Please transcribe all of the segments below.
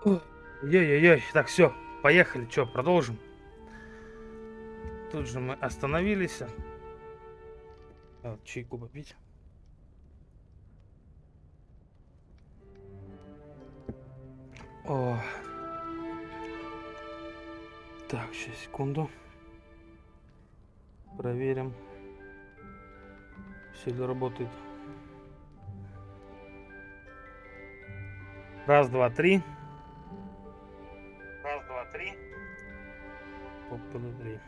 Ой-ой-ой, так, все, поехали, что, продолжим. Тут же мы остановились. Чайку попить. О. Так, сейчас, секунду. Проверим, все ли работает. Раз, два, три. Раз, два, три. Опа, три.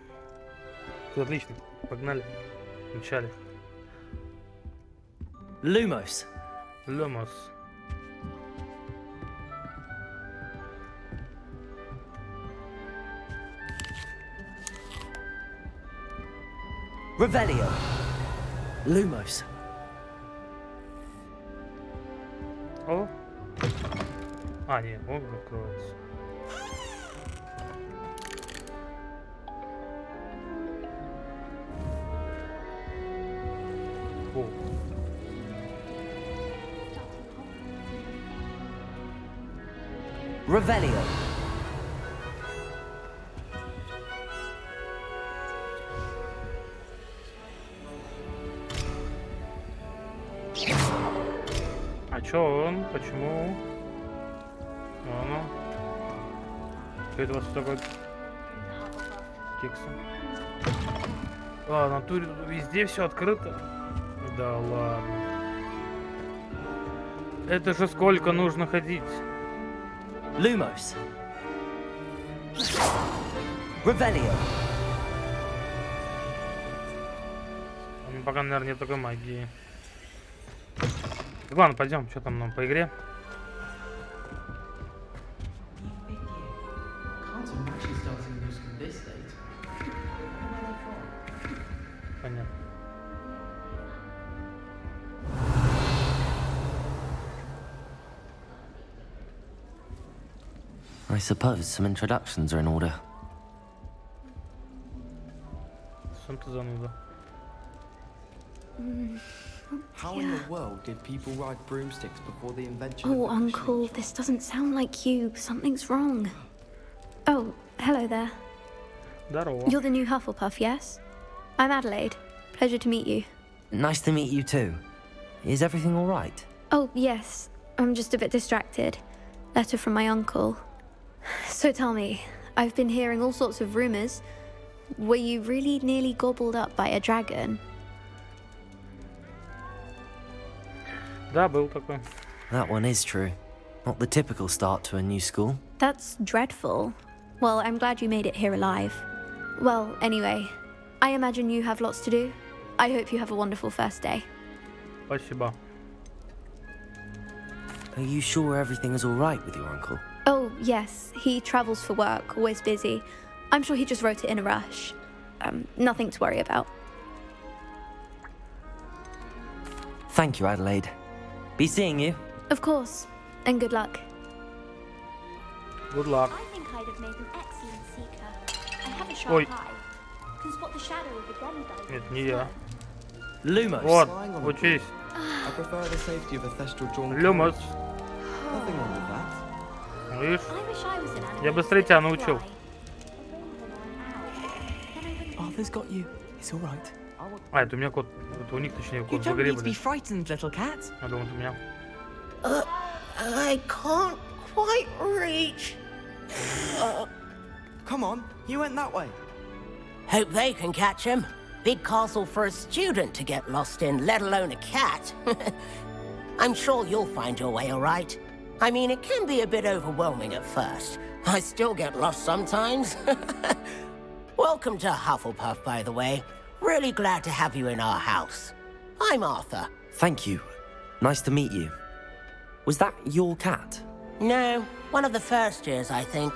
Все отлично. Погнали. Начали. Lumos. Lumos. Revelio. Lumos. О. А, нет, он закрывается. О. Revelio. А чё он? Почему? Ну. Чё это у вас такое? Кексы. А, в натуре тут везде все открыто? Да ладно. Это же сколько нужно ходить? Lumos. Revelio. Пока, наверное, нет такой магии. Так, ладно, пойдем, что там нам по игре? Понятно. I suppose some introductions are in order. Сам ты зануда. How in the world did people ride broomsticks before the invention Oh, of the Uncle, machine? this doesn't sound like you. Something's wrong. Oh, hello there. Здорово. You're the new Hufflepuff, yes? I'm Adelaide. Pleasure to meet you. Nice to meet you too. Is everything all right? Oh, yes. I'm just a bit distracted. Letter from my uncle. So tell me, I've been hearing all sorts of rumors. Were you really nearly gobbled up by a dragon? Да, был такой. That one is true. Not the typical start to a new school. That's dreadful. Well, I'm glad you made it here alive. Well, anyway, I imagine you have lots to do. I hope you have a wonderful first day. Спасибо. Are you sure everything is all right with your uncle? Oh, yes, he travels for work, always busy. I'm sure he just wrote it in a rush. Nothing to worry about. Thank you, Adelaide. Be seeing you. Of course, and good luck. Good luck. I think I'd have made an excellent seeker. I have a Ой. sharp eye. Can spot the shadow of a demigod. Это не я. Lumos. Вот, Flying on a учись. I prefer the safety of a thestral drawn Lumos. carriage. Nothing wrong with that. Видишь? I wish I was an animal. Я быстрее тебя научил. Arthur's got you. It's all right. А, это у меня кот. Это у них, точнее, You кот в don't игре, need to be блин. frightened, little cat. Я думаю, это у меня. I can't quite reach. Come on, you went that way. Hope they can catch him. Big castle for a student to get lost in, let alone a cat. I'm sure you'll find your way all right. I mean, it can be a bit overwhelming at first. I still get lost sometimes. Welcome to Hufflepuff, by the way. Really glad to have you in our house. I'm Arthur. Thank you. Nice to meet you. Was that your cat? No, one of the first years, I think.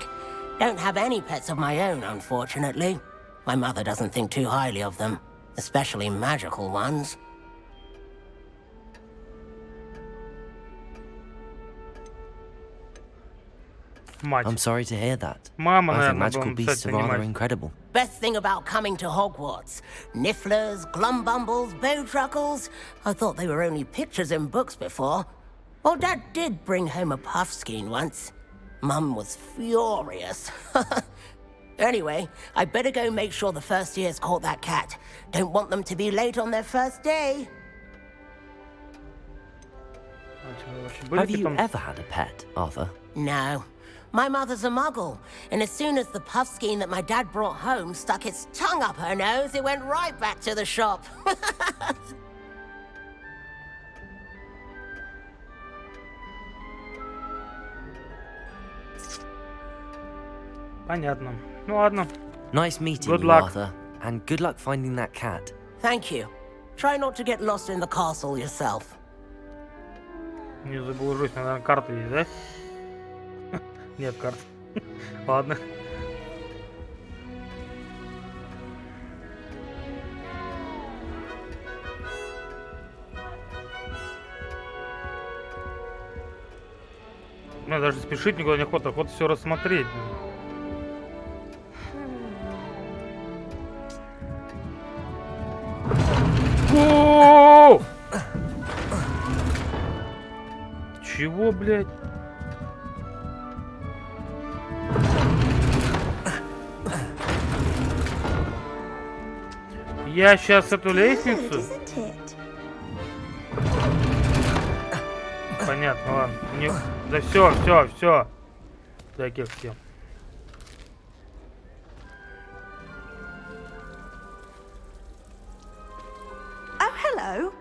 Don't have any pets of my own, unfortunately. My mother doesn't think too highly of them, especially magical ones. Мать. I'm sorry to hear that. Мама, I think наверное, magical была beasts написать are rather понимать. incredible. Best thing about coming to Hogwarts. Nifflers, glumbumbles, bowtruckles. I thought they were only pictures in books before. Well, Dad did bring home a puffskein once. Mum was furious. Anyway, I better go make sure the first years caught that cat. Don't want them to be late on their first day. Have you ever had a pet, Arthur? No. My mother's a muggle, and as soon as the puffskein that my dad brought home stuck its tongue up her nose, it went right back to the shop. Понятно. Ну ладно. Nice meeting Good you, luck. Arthur. And good luck finding that cat. Thank you. Try not to get lost in the castle yourself. Не заблужусь, наверное, карта есть, да? Нет карт. Ладно. Мне даже спешить никуда не охота, охота все рассмотреть. О! Чего, блядь? Я сейчас эту лестницу. Понятно, ладно. Не... Да все. Таких всем. Oh, hello.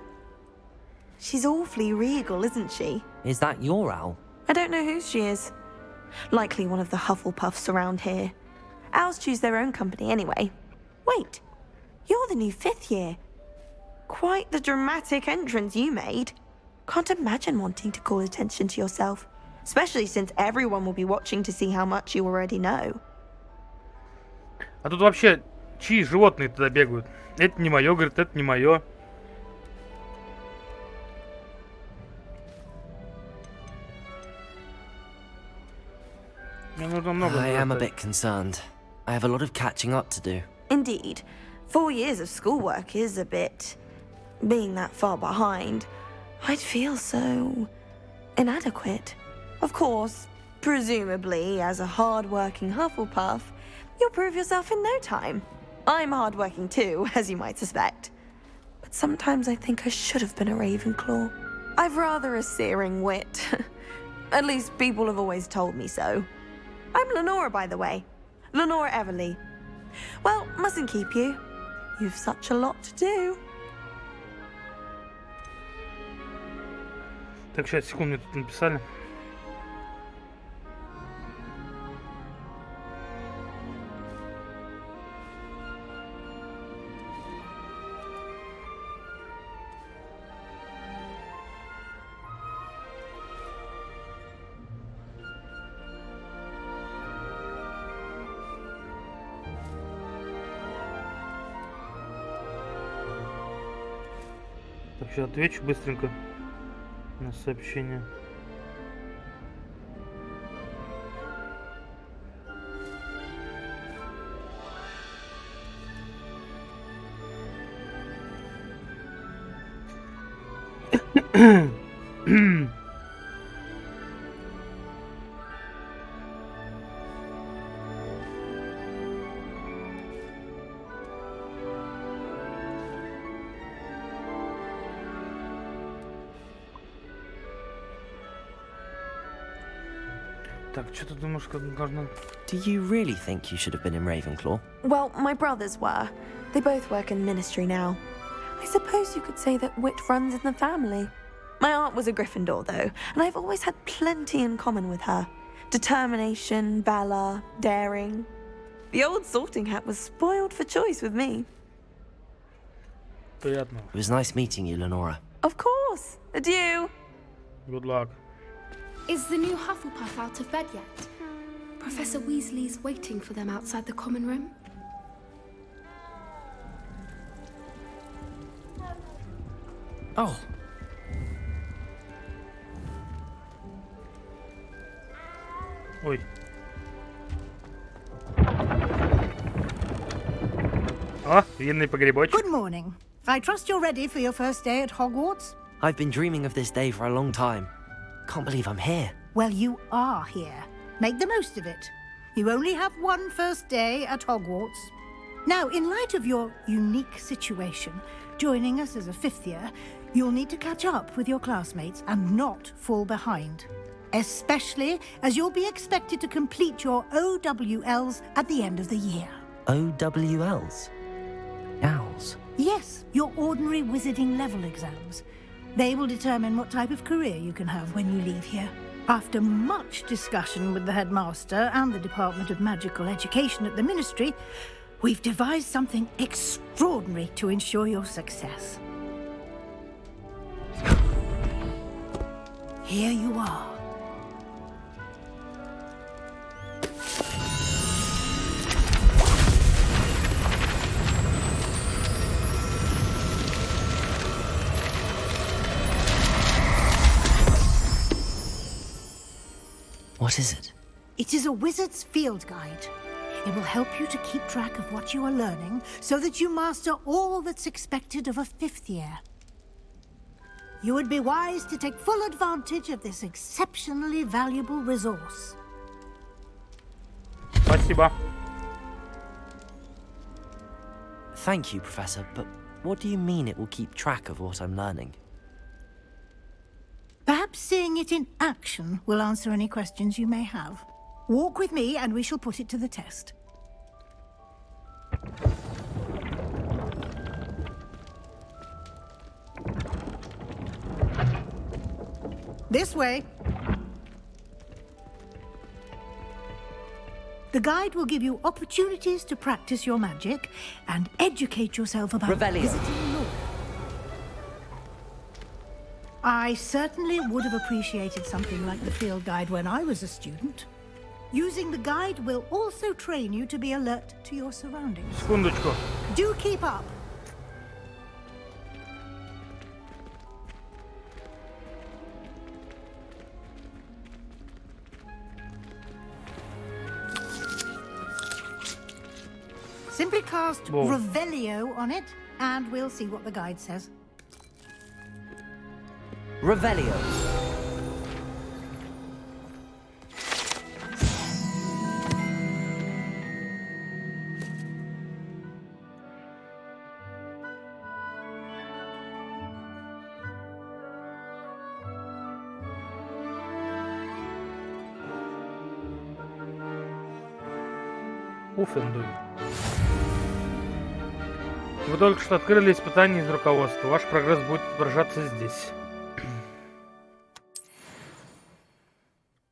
She's awfully regal, isn't she? Is that your owl? I don't know who she is. Likely one of the Hufflepuffs around here. Owls choose their own company anyway. Wait, you're the new 5th year. Quite the dramatic entrance you made. Can't imagine wanting to call attention to yourself, especially since everyone will be watching to see how much you already know. А тут вообще чьи животные туда бегают? Это не мое, говорит, это не мое. Мне нужно много. I am a bit concerned. I have a lot of catching up to do. Indeed, 4 years of schoolwork is a bit... Being that far behind, I'd feel so... inadequate. Of course, presumably, as a hard-working Hufflepuff, you'll prove yourself in no time. I'm hard-working too, as you might suspect. But sometimes I think I should have been a Ravenclaw. I've rather a searing wit. At least people have always told me so. I'm Lenora, by the way. Lenora Everly. Well, mustn't keep you. You've such a lot to do. Так, сейчас, секунду, мне тут написали. Так, сейчас отвечу быстренько на сообщение. Так, что ты думаешь, как должна... Do you really think you should have been in Ravenclaw? Well, my brothers were. They both work in the ministry now. I suppose you could say that wit runs in the family. My aunt was a Gryffindor, though, and I've always had plenty in common with her. Determination, valor, daring. The old sorting hat was spoiled for choice with me. Приятно. It was nice meeting you, Lenora. Of course. Adieu. Good luck. Is the new Hufflepuff out of bed yet? Professor Weasley's waiting for them outside the common room. Oh. Ой. О, винный погребочек. Good morning. I trust you're ready for your first day at Hogwarts? I've been dreaming of this day for a long time. Can't believe I'm here. Well, you are here. Make the most of it. You only have one first day at Hogwarts. Now, in light of your unique situation, joining us as a fifth year, you'll need to catch up with your classmates and not fall behind. Especially as you'll be expected to complete your OWLs at the end of the year. OWLs? Owls? Yes, your ordinary wizarding level exams. They will determine what type of career you can have when you leave here. After much discussion with the headmaster and the Department of Magical Education at the Ministry, we've devised something extraordinary to ensure your success. Here you are. What is it? It is a wizard's field guide. It will help you to keep track of what you are learning so that you master all that's expected of a fifth year. You would be wise to take full advantage of this exceptionally valuable resource. Спасибо. Thank you, Professor, but what do you mean it will keep track of what I'm learning? Perhaps seeing it in action will answer any questions you may have. Walk with me and we shall put it to the test. This way. The guide will give you opportunities to practice your magic and educate yourself about visiting lore. I certainly would have appreciated something like the field guide when I was a student. Using the guide will also train you to be alert to your surroundings. Секундочку. Do keep up. Simply cast Revelio on it, and we'll see what the guide says. Revelio. Уфендуй. Вы только что открыли испытание из руководства. Ваш прогресс будет отображаться здесь.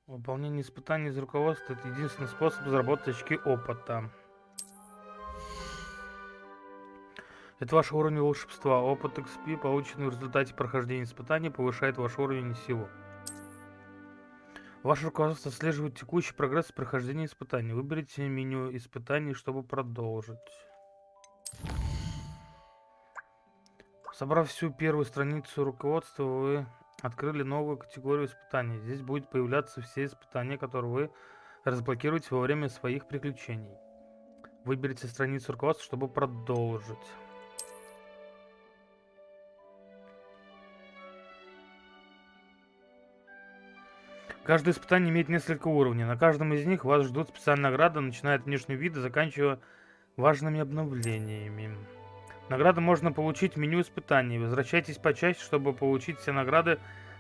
Выполнение испытаний из руководства — это единственный способ заработать очки опыта. Это ваш уровень волшебства. Опыт XP, полученный в результате прохождения испытаний, повышает ваш уровень силы. Ваше руководство отслеживает текущий прогресс прохождения испытаний. Выберите меню испытаний, чтобы продолжить. Собрав всю первую страницу руководства, вы открыли новую категорию испытаний. Здесь будет появляться все испытания, которые вы разблокируете во время своих приключений. Выберите страницу руководства, чтобы продолжить. Каждое испытание имеет несколько уровней. На каждом из них вас ждут специальные награды, начиная от внешнего вида, заканчивая важными обновлениями. Награды можно получить в меню испытаний. Возвращайтесь почаще, чтобы получить все награды,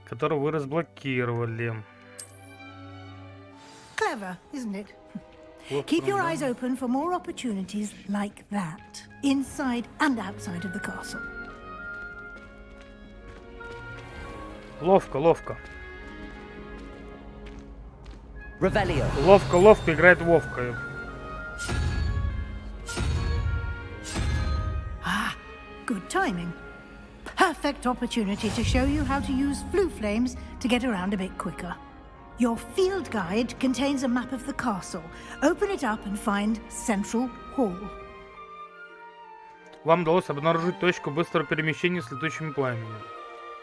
которые вы разблокировали. Clever, isn't it? Keep your eyes open for more opportunities like that, inside and outside of the castle. Ловко, ловко. Revelio. Ловко, ловко играет Вовка. Good timing. Perfect opportunity to show you how to use flue flames to get around a bit quicker. Your field guide contains a map of the castle. Open it up and find Central Hall. Вам удалось обнаружить точку быстрого перемещения с летучими пламенем.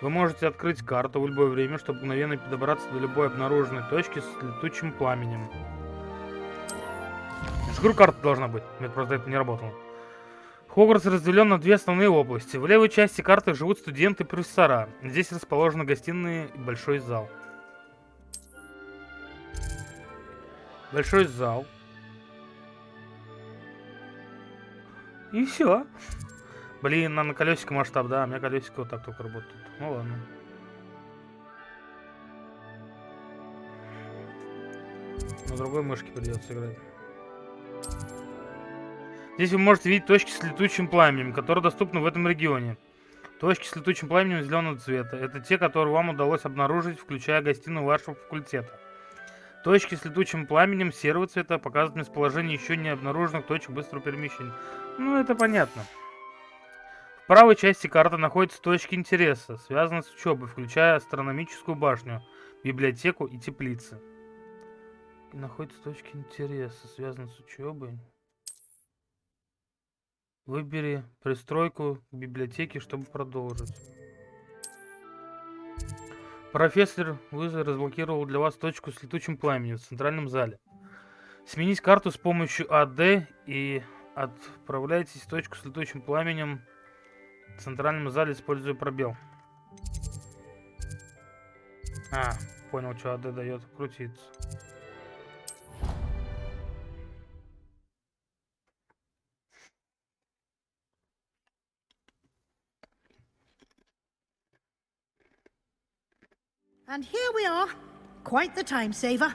Вы можете открыть карту в любое время, чтобы мгновенно подобраться до любой обнаруженной точки с летучим пламенем. Я же говорю, карта должна быть. У меня просто это не работало. Хогвартс разделен на две основные области. В левой части карты живут студенты и профессора. Здесь расположены гостиные и большой зал. Большой зал. И все. Блин, на колесико масштаб, да, у меня колесико вот так только работает. Ну ладно. На другой мышке придется играть. Здесь вы можете видеть точки с летучим пламенем, которые доступны в этом регионе. Точки с летучим пламенем зеленого цвета. Это те, которые вам удалось обнаружить, включая гостиную вашего факультета. Точки с летучим пламенем серого цвета показывают местоположение еще не обнаруженных точек быстрого перемещения. Ну, это понятно. В правой части карты находятся точки интереса, связанные с учебой, включая астрономическую башню, библиотеку и теплицы. И находятся точки интереса, связанные с учебой. Выбери пристройку к библиотеке, чтобы продолжить. Профессор Уизли разблокировал для вас точку с летучим пламенем в центральном зале. Сменить карту с помощью АД и отправляйтесь в точку с летучим пламенем в центральном зале, используя пробел. А, понял, что АД дает крутиться. And here we are. Quite the time saver.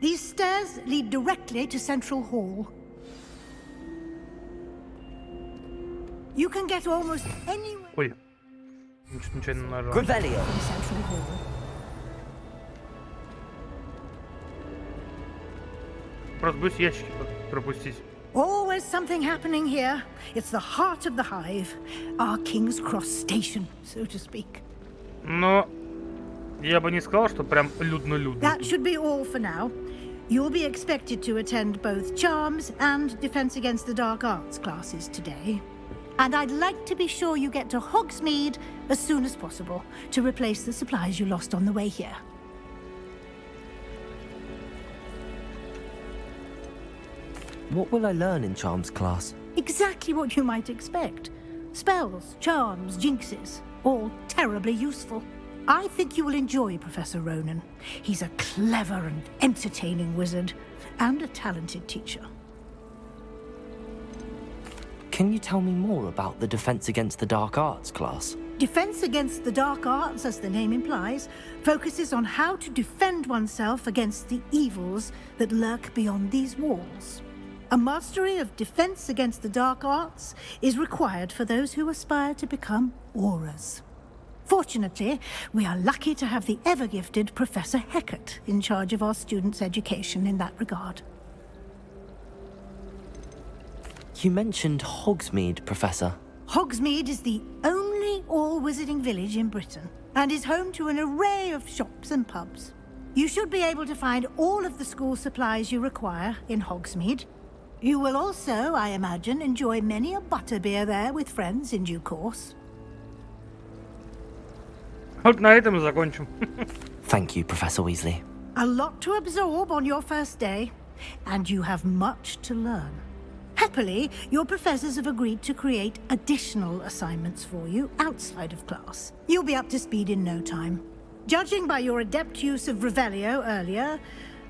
These stairs lead directly to Central Hall. You can get almost anywhere Ой, нечаянно нажал. Revelio. in Central Hall. Просто боюсь ящики пропустить. Always something happening here. It's the heart of the hive. Our King's Cross station, so to speak. Но я бы не сказал, что прям людно-людно. That should be all for now. You'll be expected to attend both Charms and Defense Against the Dark Arts classes today. And I'd like to be sure you get to Hogsmeade as soon as possible to replace the supplies you lost on the way here. What will I learn in Charms class? Exactly what you might expect. Spells, charms, jinxes, all terribly useful. I think you will enjoy Professor Ronan. He's a clever and entertaining wizard, and a talented teacher. Can you tell me more about the Defense Against the Dark Arts class? Defense Against the Dark Arts, as the name implies, focuses on how to defend oneself against the evils that lurk beyond these walls. A mastery of Defense Against the Dark Arts is required for those who aspire to become auras. Fortunately, we are lucky to have the ever-gifted Professor Hecat in charge of our students' education in that regard. You mentioned Hogsmeade, Professor. Hogsmeade is the only all-wizarding village in Britain and is home to an array of shops and pubs. You should be able to find all of the school supplies you require in Hogsmeade. You will also, I imagine, enjoy many a butterbeer there with friends in due course. Вот на этом и закончим. Thank you, Professor Weasley. A lot to absorb on your first day, and you have much to learn. Happily, your professors have agreed to create additional assignments for you outside of class. You'll be up to speed in no time. Judging by your adept use of Revelio earlier,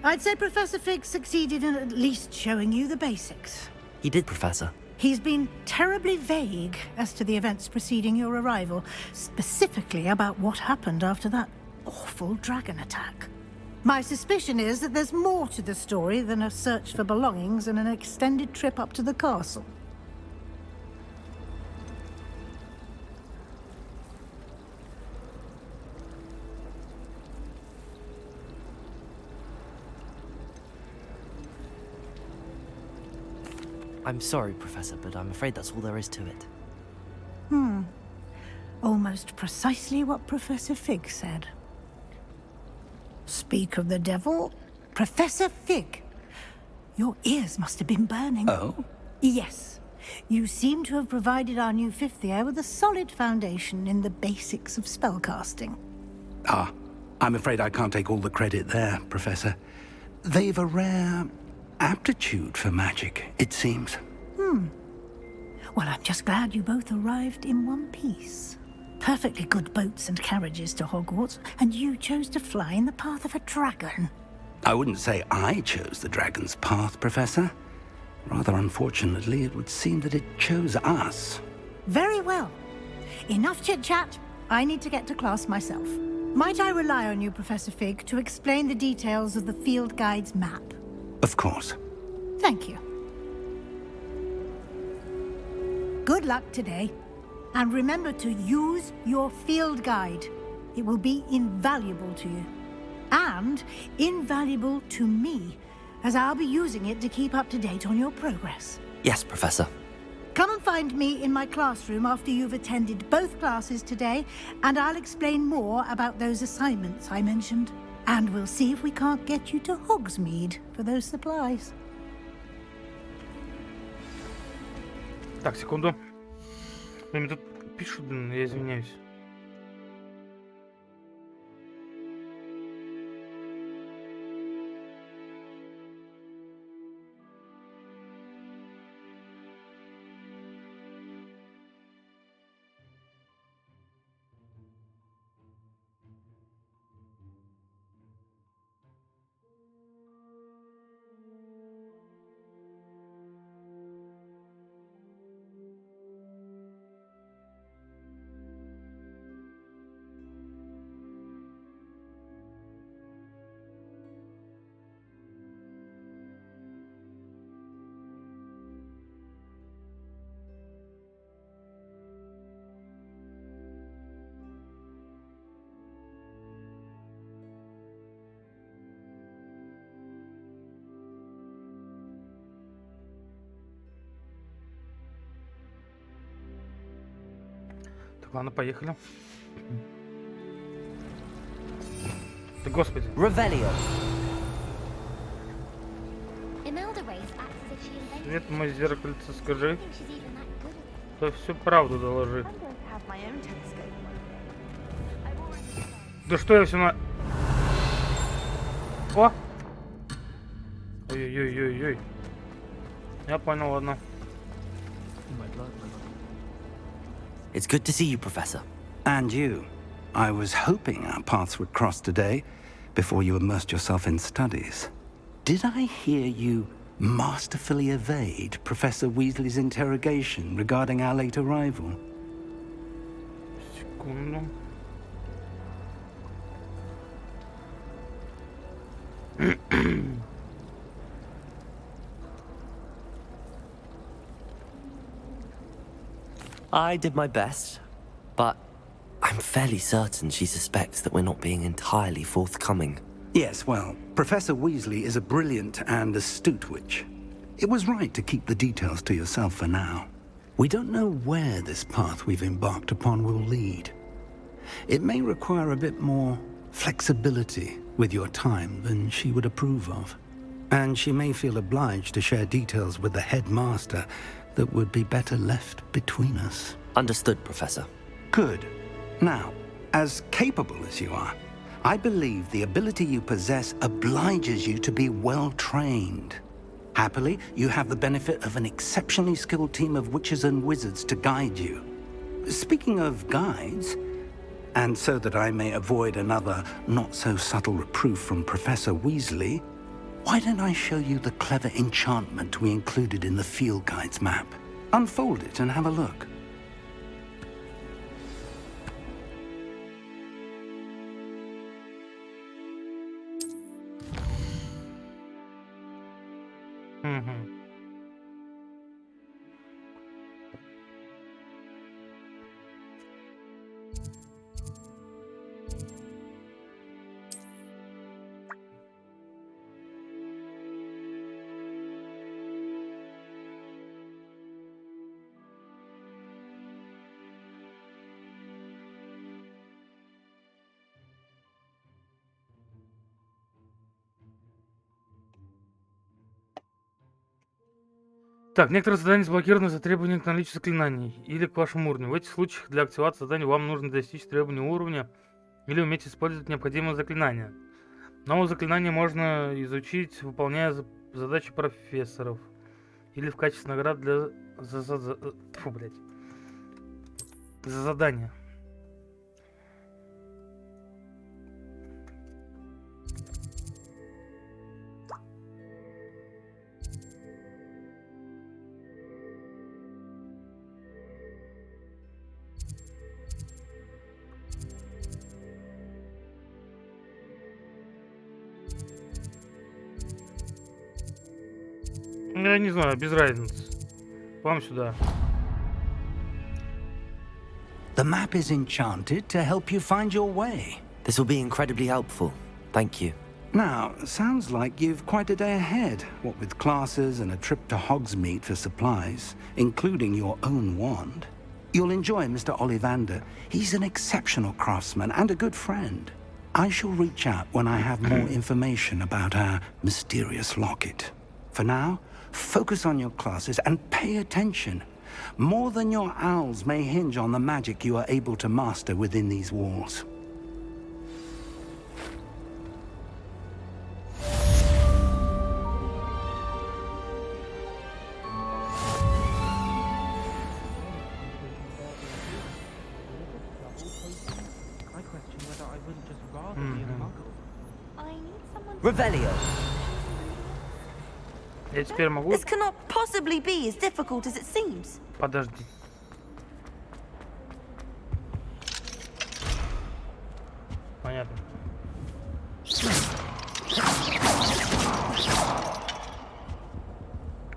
I'd say Professor Fig succeeded in at least showing you the basics. He did, Professor. He's been terribly vague as to the events preceding your arrival, specifically about what happened after that awful dragon attack. My suspicion is that there's more to the story than a search for belongings and an extended trip up to the castle. I'm sorry, Professor, but I'm afraid that's all there is to it. Almost precisely what Professor Fig said. Speak of the devil, Professor Fig. Your ears must have been burning. Oh? Yes. You seem to have provided our new fifth year with a solid foundation in the basics of spellcasting. Ah, I'm afraid I can't take all the credit there, Professor. They've a rare aptitude for magic, it seems. Well, I'm just glad you both arrived in one piece. Perfectly good boats and carriages to Hogwarts, and you chose to fly in the path of a dragon. I wouldn't say I chose the dragon's path, Professor. Rather unfortunately, it would seem that it chose us. Very well. Enough chit-chat. I need to get to class myself. Might I rely on you, Professor Fig, to explain the details of the field guide's map? Of course. Thank you. Good luck today. And remember to use your field guide. It will be invaluable to you. And invaluable to me, as I'll be using it to keep up to date on your progress. Yes, Professor. Come and find me in my classroom after you've attended both classes today, and I'll explain more about those assignments I mentioned. And we'll see if we can't get you to Hogsmeade for those supplies. Так, секунду. Мне тут пишут, блин, я извиняюсь. Так, ладно, поехали. Да господи. Revelio. Свет, мой зеркальце, скажи. То всю правду доложи. Да что я все на... О! Ой-ой-ой-ой-ой. Я понял, ладно. It's good to see you, Professor. And you. I was hoping our paths would cross today, before you immersed yourself in studies. Did I hear you masterfully evade Professor Weasley's interrogation regarding our late arrival? Секунду. I did my best, but I'm fairly certain she suspects that we're not being entirely forthcoming. Yes, well, Professor Weasley is a brilliant and astute witch. It was right to keep the details to yourself for now. We don't know where this path we've embarked upon will lead. It may require a bit more flexibility with your time than she would approve of. And she may feel obliged to share details with the headmaster that would be better left between us. Understood, Professor. Good. Now, as capable as you are, I believe the ability you possess obliges you to be well trained. Happily, you have the benefit of an exceptionally skilled team of witches and wizards to guide you. Speaking of guides, and so that I may avoid another not-so-subtle reproof from Professor Weasley, why don't I show you the clever enchantment we included in the field guide's map? Unfold it and have a look. Так, некоторые задания заблокированы за требования к наличию заклинаний или к вашему уровню. В этих случаях для активации задания вам нужно достичь требования уровня или уметь использовать необходимые заклинания. Новые заклинания можно изучить, выполняя задачи профессоров или в качестве наград для за задания. Я не знаю, без разницы. Вам сюда. The map is enchanted to help you find your way. This will be incredibly helpful. Thank you. Now, sounds like you've quite a day ahead, what with classes and a trip to Hogsmeade for supplies, including your own wand. You'll enjoy Mr. Ollivander. He's an exceptional craftsman and a good friend. I shall reach out when I have more information about our mysterious locket. For now, focus on your classes and pay attention. More than your owls may hinge on the magic you are able to master within these walls. Revelio. Я теперь могу? This cannot possibly be as difficult as it seems. Подожди. Понятно.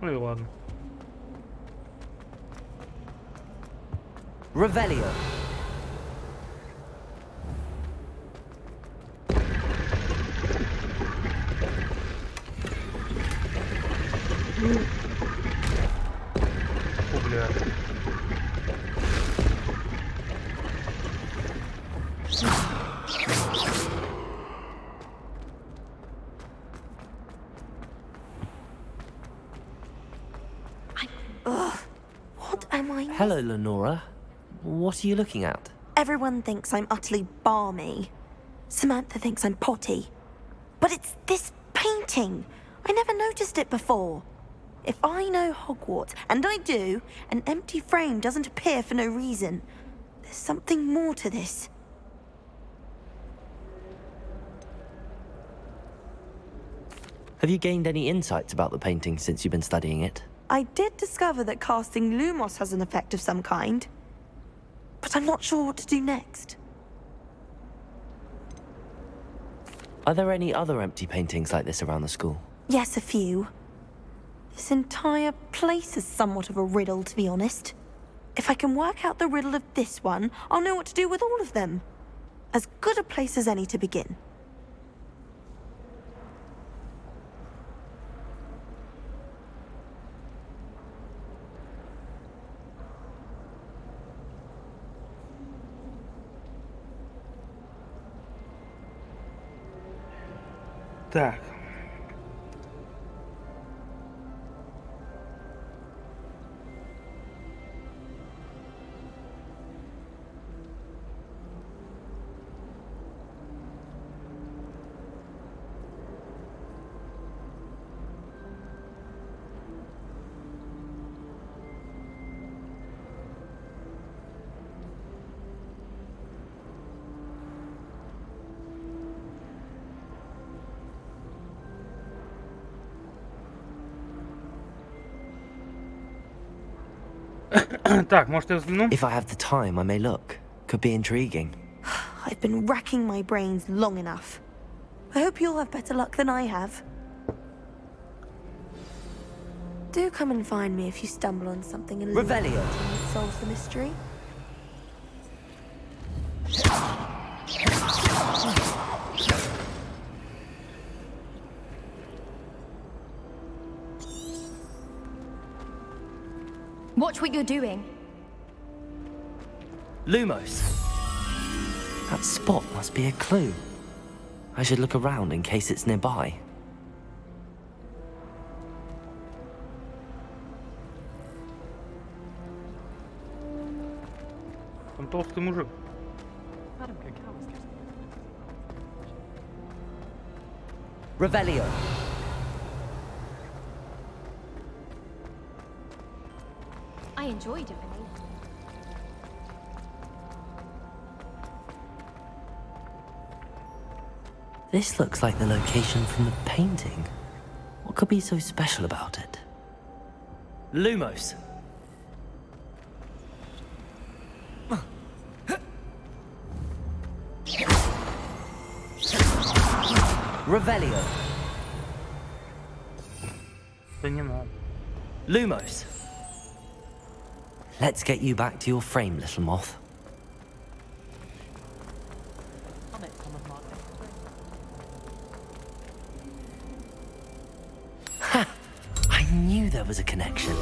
Ну и ладно. Revelio. Бля. What am I? Hello, Lenora. What are you looking at? Everyone thinks I'm utterly balmy. Samantha thinks I'm potty. But it's this painting. I never noticed it before. If I know Hogwarts, and I do, an empty frame doesn't appear for no reason. There's something more to this. Have you gained any insights about the painting since you've been studying it? I did discover that casting Lumos has an effect of some kind. But I'm not sure what to do next. Are there any other empty paintings like this around the school? Yes, a few. This entire place is somewhat of a riddle, to be honest. If I can work out the riddle of this one, I'll know what to do with all of them. As good a place as any to begin. Так. Так, может я взгляну? If I have the time, I may look. Could be intriguing. I've been racking my brains long enough. I hope you'll have better luck than I have. Do come and find me if you stumble on something and Revelio. solves the mystery. Watch what you're doing. Lumos. That spot must be a clue. I should look around in case it's nearby. Там толстый мужик. Revelio. I enjoy doing it. This looks like the location from the painting. What could be so special about it? Lumos. Revelio. Да не надо. Lumos. Let's get you back to your frame, little moth. Ha! I knew there was a connection.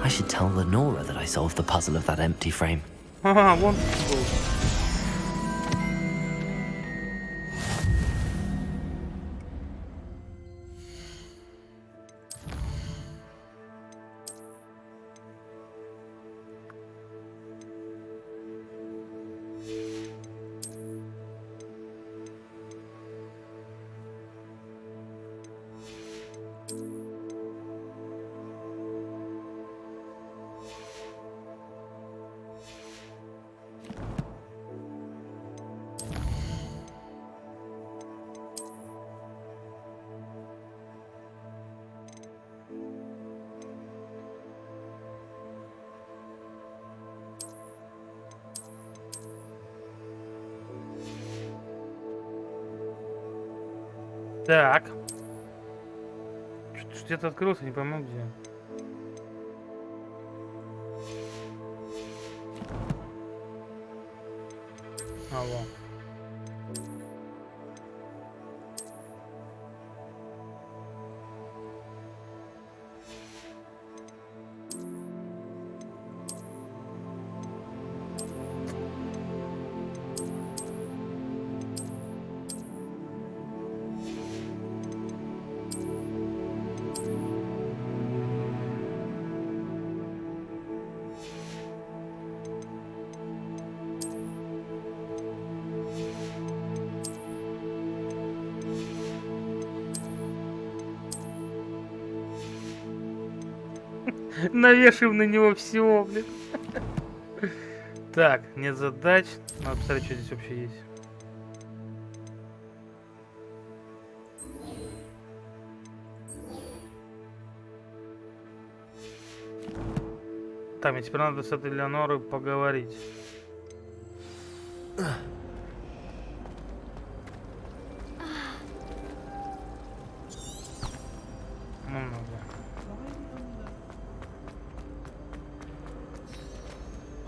I should tell Lenora that I solved the puzzle of that empty frame. Ага, вон. Так. Что-то где-то открылся, не пойму где. Алло. Навешиваем на него всего, блин. Так, нет задач. Надо посмотреть, что здесь вообще есть. Так, мне теперь надо с этой Леонорой поговорить.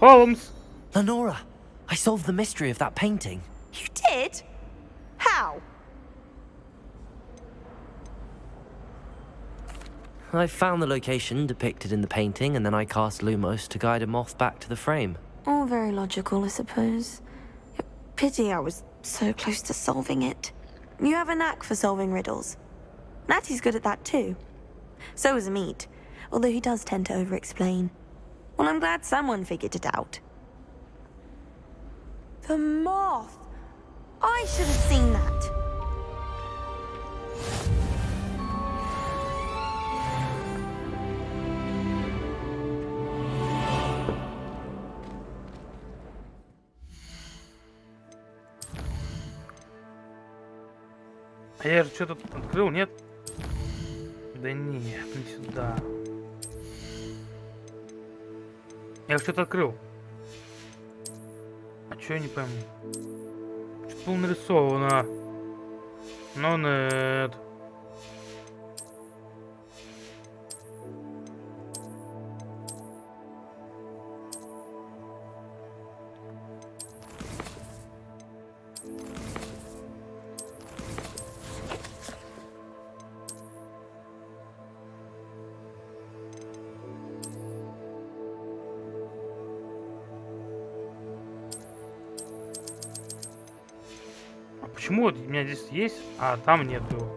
Holmes! Lenora, I solved the mystery of that painting. You did? How? I found the location depicted in the painting, and then I cast Lumos to guide a moth back to the frame. All very logical, I suppose. Pity I was so close to solving it. You have a knack for solving riddles. Natty's good at that too. So is Amit, although he does tend to over-explain. Well, I'm glad someone figured it out. The moth! I should have seen that. А я же что-то открыл, нет? Да нет, не сюда. Я что-то открыл. А чё я не пойму? Что-то было нарисовано. Но нет. Почему вот у меня здесь есть, а там нету?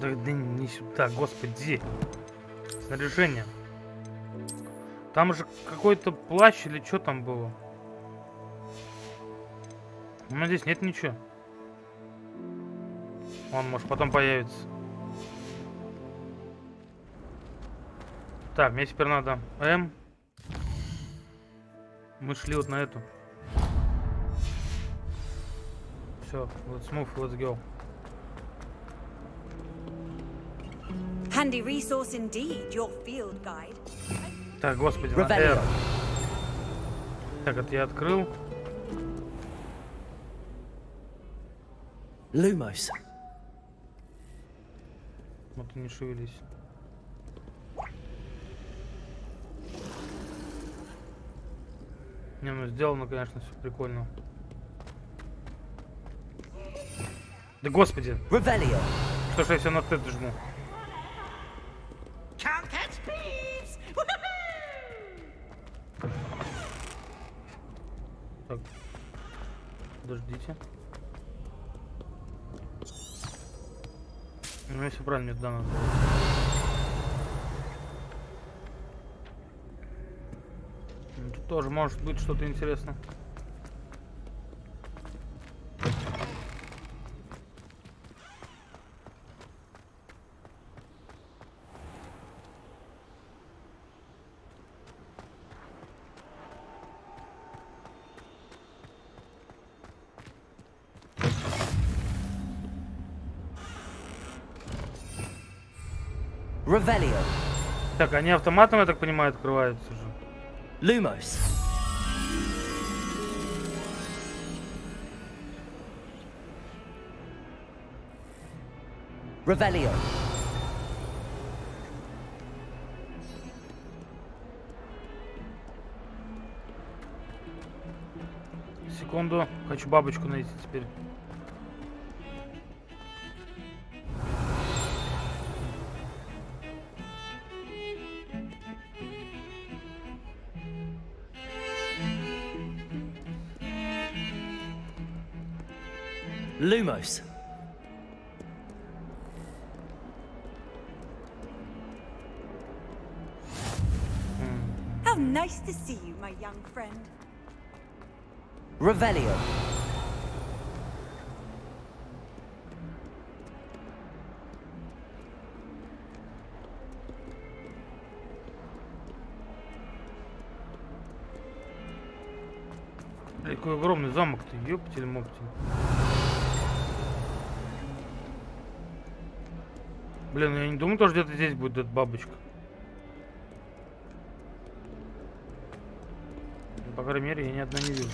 Да не сюда, господи. Снаряжение. Там же какой-то плащ или что там было? У меня здесь нет ничего. Он может потом появится. Так, мне теперь надо М. Мы шли вот на эту. Все, let's move, let's go. Handy resource indeed, your field guide. Так, господи, на R. Так, это я открыл. Lumos. Вот и не шевелись. Не, ну сделано, конечно, все прикольно. Да господи! Revelio. Что ж я все на Т жму? Так. Подождите. Ну, если правильно мне надо. Тут тоже может быть что-то интересное. Revelio. Так, они автоматом, я так понимаю, открываются же. Lumos. Revelio. Секунду, хочу бабочку найти теперь. Lumos. How nice to see you, my young friend. Revelio. Какой огромный замок-то, ёптель-моптель. Блин, я не думаю, тоже где-то здесь будет эта бабочка. По крайней мере, я ни одной не вижу.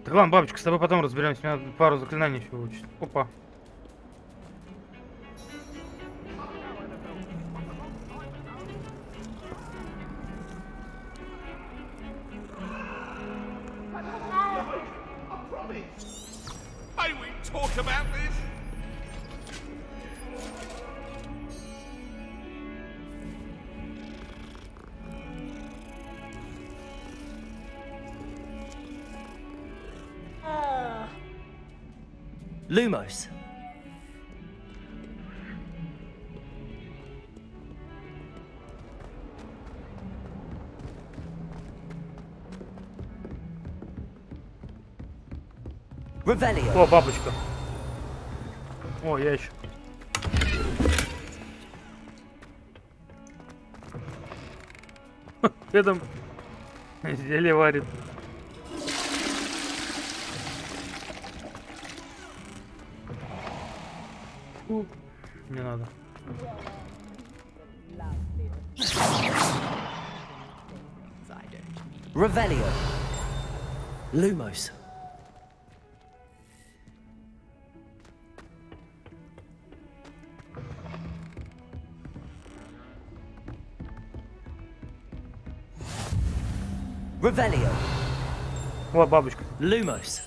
Так ладно, бабочка, с тобой потом разберемся. Мне надо пару заклинаний еще выучить. Опа. Lumos. Revelio. О, бабочка. О, ящик. Это зелье варит. Не надо. Revelio. Lumos. Revelio. О, бабочка. Lumos.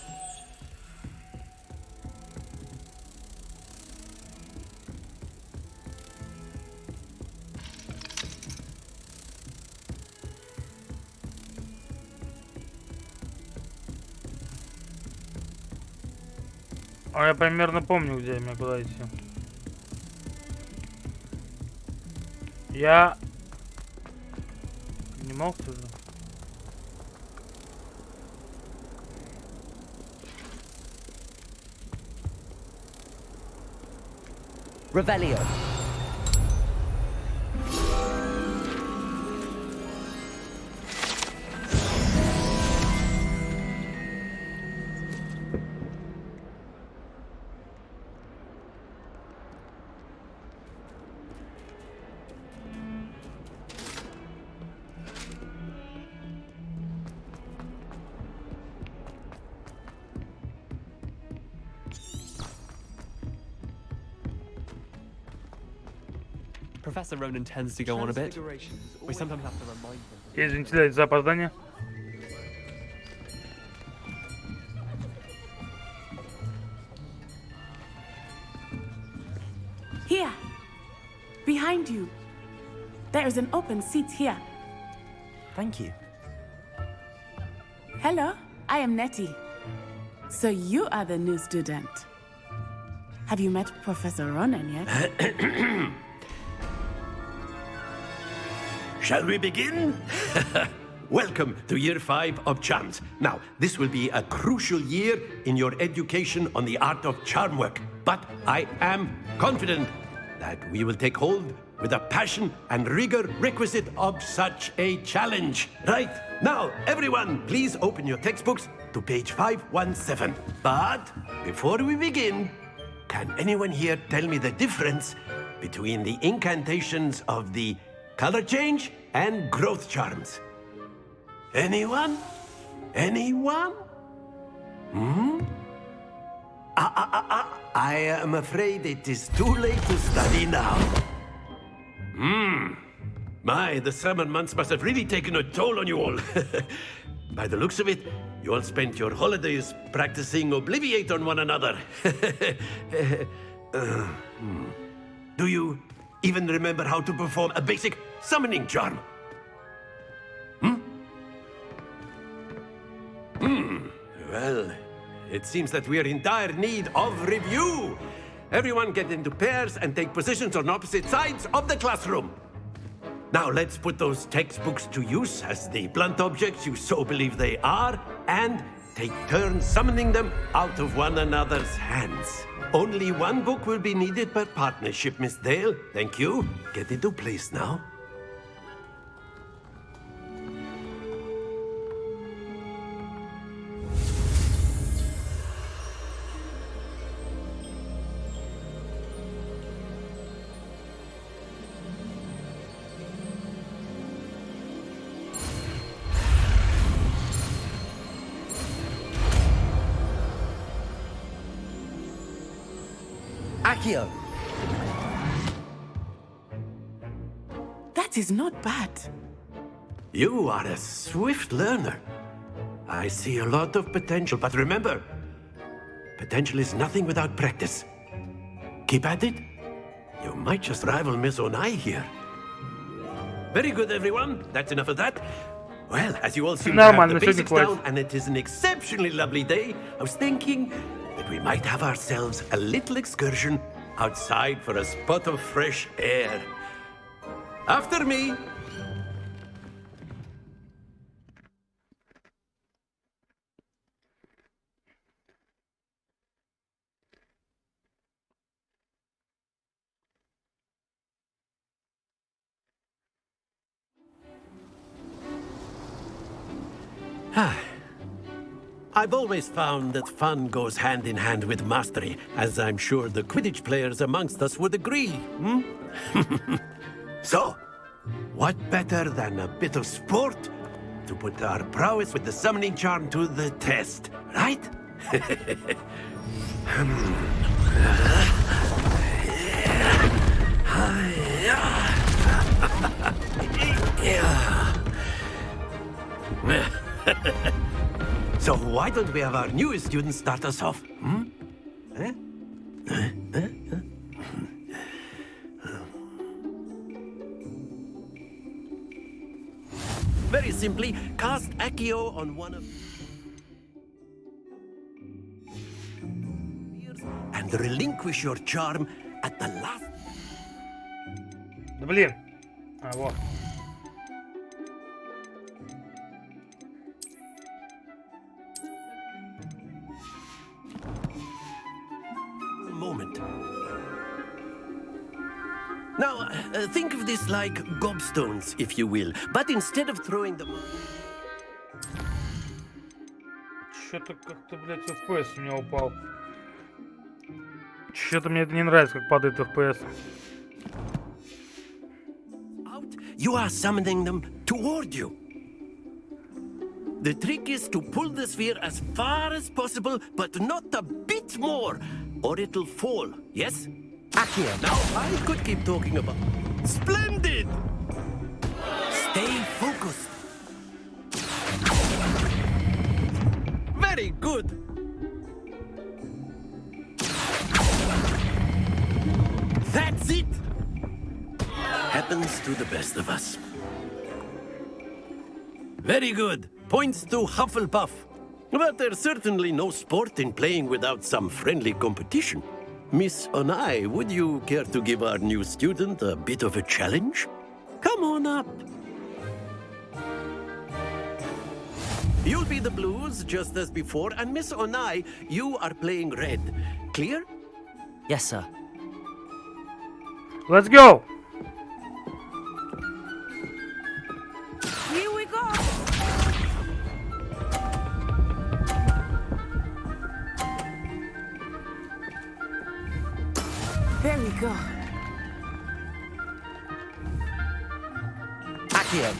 А я примерно помню, где мне куда идти. Я понимал, что же. Revelio. Professor Ronan tends to go on a bit. We sometimes have to remind him. Извините за опоздание. Here, behind you. There is an open seat here. Thank you. Hello, I am Nettie. So you are the new student. Have you met Professor Ronan yet? Shall we begin? Welcome to Year 5 of Charms. Now, this will be a crucial year in your education on the art of charm work. But I am confident that we will take hold with the passion and rigor requisite of such a challenge. Right, now, everyone, please open your textbooks to page 517. But before we begin, can anyone here tell me the difference between the incantations of the color change and growth charms? Anyone? Anyone? I am afraid it is too late to study now. My, the summer months must have really taken a toll on you all. By the looks of it, you all spent your holidays practicing Obliviate on one another. Do you even remember how to perform a basic summoning charm? Well, it seems that we are in dire need of review. Everyone get into pairs and take positions on opposite sides of the classroom. Now let's put those textbooks to use as the blunt objects you so believe they are, and take turns summoning them out of one another's hands. Only one book will be needed per partnership, Miss Dale. Thank you. Get into place now. Accio! That is not bad. You are a swift learner. I see a lot of potential, but remember, potential is nothing without practice. Keep at it. You might just rival Miss Onai here. Very good, everyone. That's enough of that. Well, as you all seem to have the basics down, and it is an exceptionally lovely day, I was thinking that we might have ourselves a little excursion outside for a spot of fresh air. After me. I've always found that fun goes hand in hand with mastery, as I'm sure the Quidditch players amongst us would agree. So, what better than a bit of sport to put our prowess with the summoning charm to the test, right? So why don't we have our newest student start us off? Very simply, cast Accio on one of... and relinquish your charm at the last... Да блин. Вот. Moment. Now, think of this like gobstones, if you will, but instead of throwing them... Что-то как-то, блядь, FPS у меня упал. Что-то мне это не нравится, как падает FPS. You are summoning them toward you. The trick is to pull the sphere as far as possible, but not a bit more, or it'll fall, yes? Accio! Now, I could keep talking about... Splendid! Stay focused. Very good. That's it! Happens to the best of us. Very good. Points to Hufflepuff. But there's certainly no sport in playing without some friendly competition. Miss Onai, would you care to give our new student a bit of a challenge? Come on up. You'll be the blues, just as before, and Miss Onai, you are playing red. Clear? Yes, sir. Let's go! Here we go. There we go. Accio.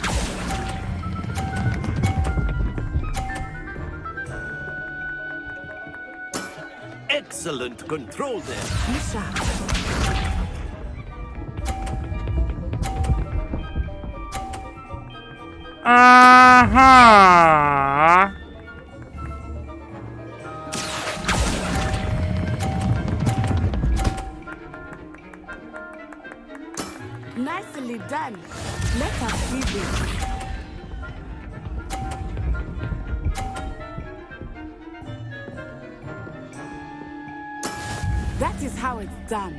Excellent control there. Be sharp. Ага. Nicely done. Let us see this. That is how it's done.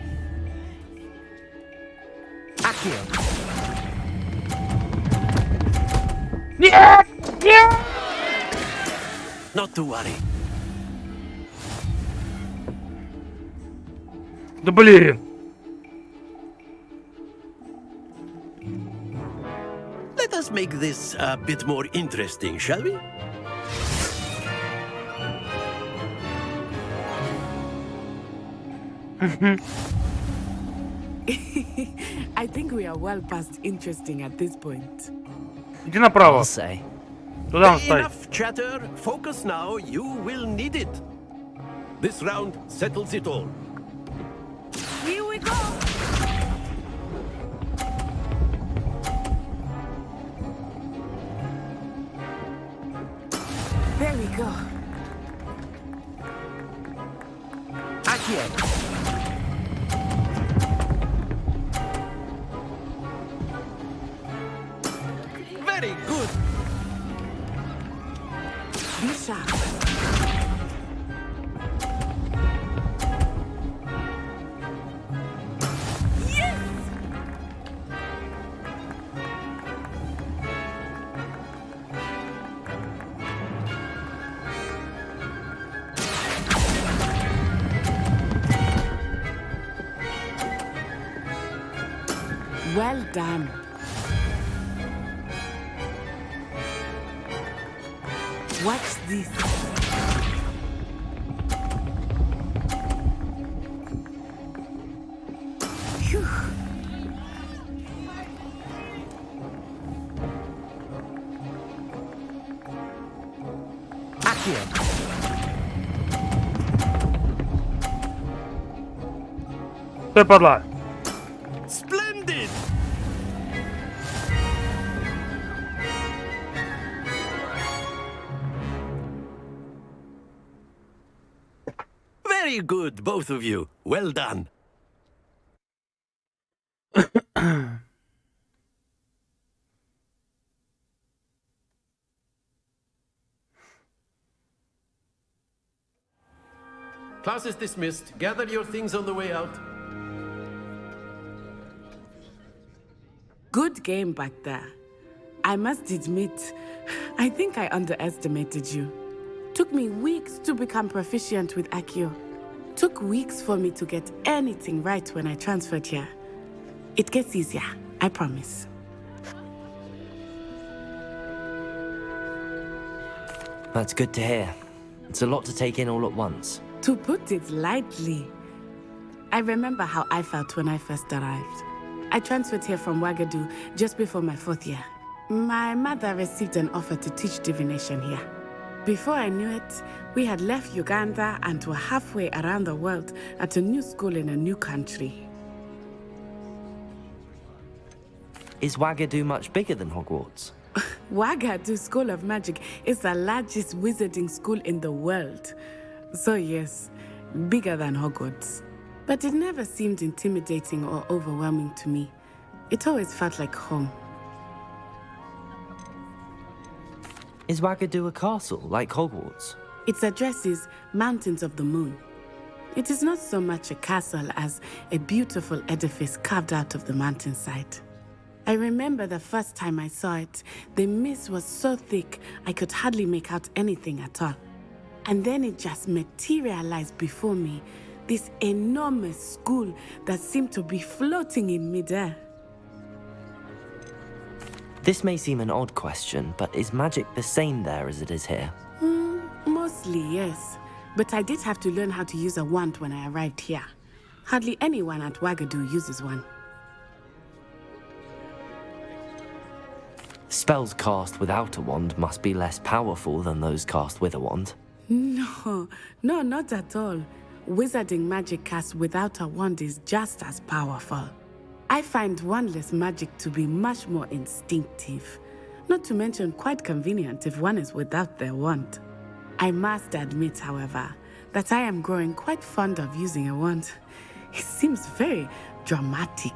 Accio. Yeah! Yeah! Not to worry. Да блин! Let us make this a bit more interesting, shall we? I think we are well past interesting at this point. Иди направо. I'll say. Туда он стоит. Enough chatter. Focus now. You will need it. This round settles it all. Here we go. There we go. Accio. Very good. Be sharp. Well done. Watch this. Phew. Accio. Стой, падла. Splendid. Very good, both of you. Well done. Class is dismissed. Gather your things on the way out. Good game back there. I must admit, I think I underestimated you. Took me weeks to become proficient with Accio. Took weeks for me to get anything right when I transferred here. It gets easier, I promise. That's good to hear. It's a lot to take in all at once. To put it lightly, I remember how I felt when I first arrived. I transferred here from Ouagadougou just before my 4th year. My mother received an offer to teach divination here. Before I knew it, we had left Uganda and were halfway around the world at a new school in a new country. Is Wagadu much bigger than Hogwarts? Wagadu School of Magic is the largest wizarding school in the world. So yes, bigger than Hogwarts. But it never seemed intimidating or overwhelming to me. It always felt like home. Is Wagadu a castle, like Hogwarts? Its address is Mountains of the Moon. It is not so much a castle as a beautiful edifice carved out of the mountainside. I remember the first time I saw it, the mist was so thick I could hardly make out anything at all. And then it just materialized before me, this enormous school that seemed to be floating in midair. This may seem an odd question, but is magic the same there as it is here? Mostly, yes. But I did have to learn how to use a wand when I arrived here. Hardly anyone at Wagadu uses one. Spells cast without a wand must be less powerful than those cast with a wand. No, not at all. Wizarding magic cast without a wand is just as powerful. I find wandless magic to be much more instinctive. Not to mention quite convenient if one is without their wand. I must admit, however, that I am growing quite fond of using a wand. It seems very dramatic.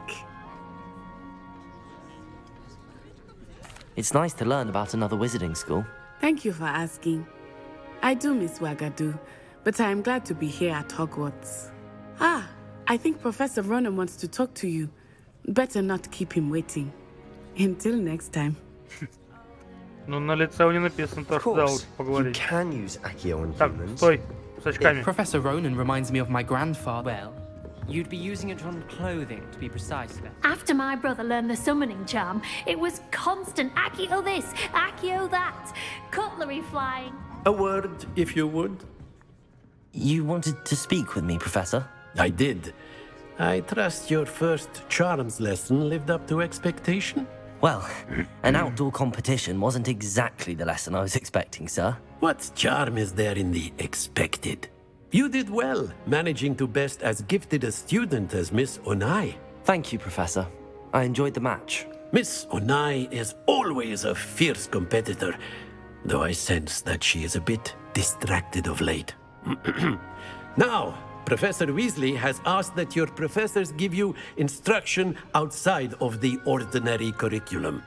It's nice to learn about another wizarding school. Thank you for asking. I do miss Wagadu, but I am glad to be here at Hogwarts. I think Professor Ronan wants to talk to you. Better not keep him waiting. Until next time. Ну, на лице у него написано то, что да, вот поговорить. Так, стой, с очками. Professor Ronan reminds me of my grandfather. Well, you'd be using it on clothing, to be precise. After my brother learned the summoning charm, it was constant Accio this, Accio that, cutlery flying. A word, if you would. You wanted to speak with me, Professor? I did. I trust your first charms lesson lived up to expectation? Well, an outdoor competition wasn't exactly the lesson I was expecting, sir. What charm is there in the expected? You did well, managing to best as gifted a student as Miss Onai. Thank you, Professor. I enjoyed the match. Miss Onai is always a fierce competitor, though I sense that she is a bit distracted of late. Now, Professor Weasley has asked that your professors give you instruction outside of the ordinary curriculum.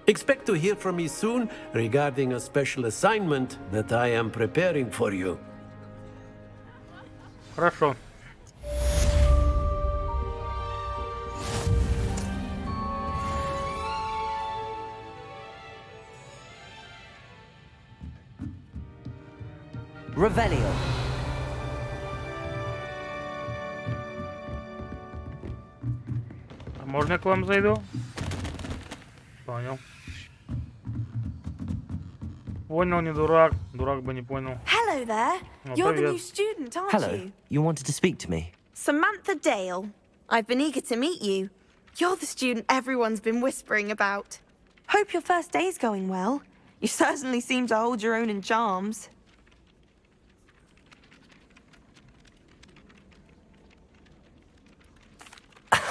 Expect to hear from me soon regarding a special assignment that I am preparing for you. Хорошо. Revelio. А можно я к вам зайду? Понял. Понял, не дурак. Дурак бы не понял. Hello there. Oh, You're the привет. new student, aren't Hello. you? You wanted to speak to me? Samantha Dale. I've been eager to meet you. You're the student everyone's been whispering about. Hope your first day's going well. You certainly seem to hold your own in charms.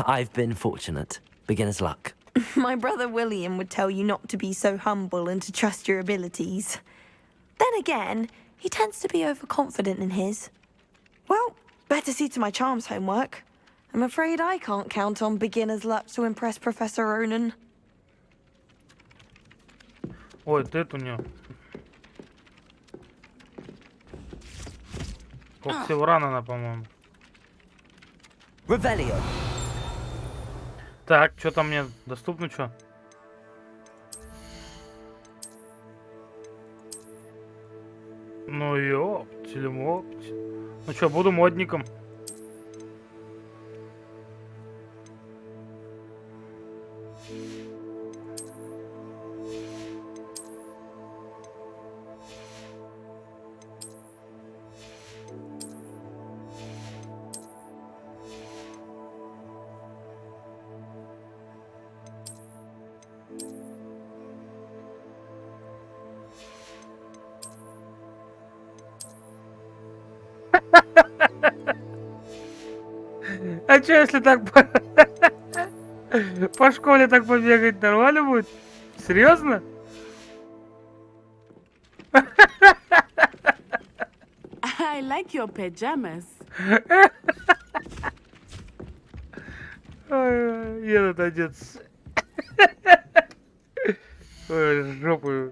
I've been fortunate. Beginner's luck. My brother William would tell you not to be so humble and to trust your abilities. Then again, he tends to be overconfident in his. Well, better see to my charms homework. I'm afraid I can't count on beginner's luck to impress Professor Ronan. Ой, ты у нее. Когтевран она, по-моему. Revelio. Так, что там мне доступно, что? Ну ёптель-моптель. Ну что, буду модником. А чё, если так... По школе так побегать нормально будет? Серьезно? I like your pajamas. Ой, этот отец. Ой, жопу.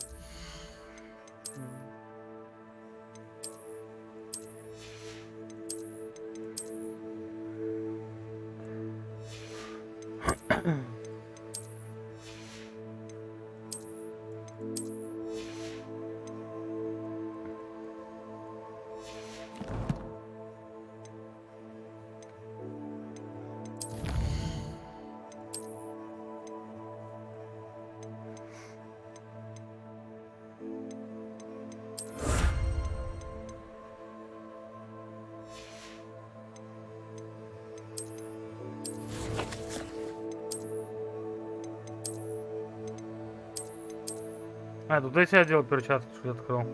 А, тут я себя делал перчатку, что открыл.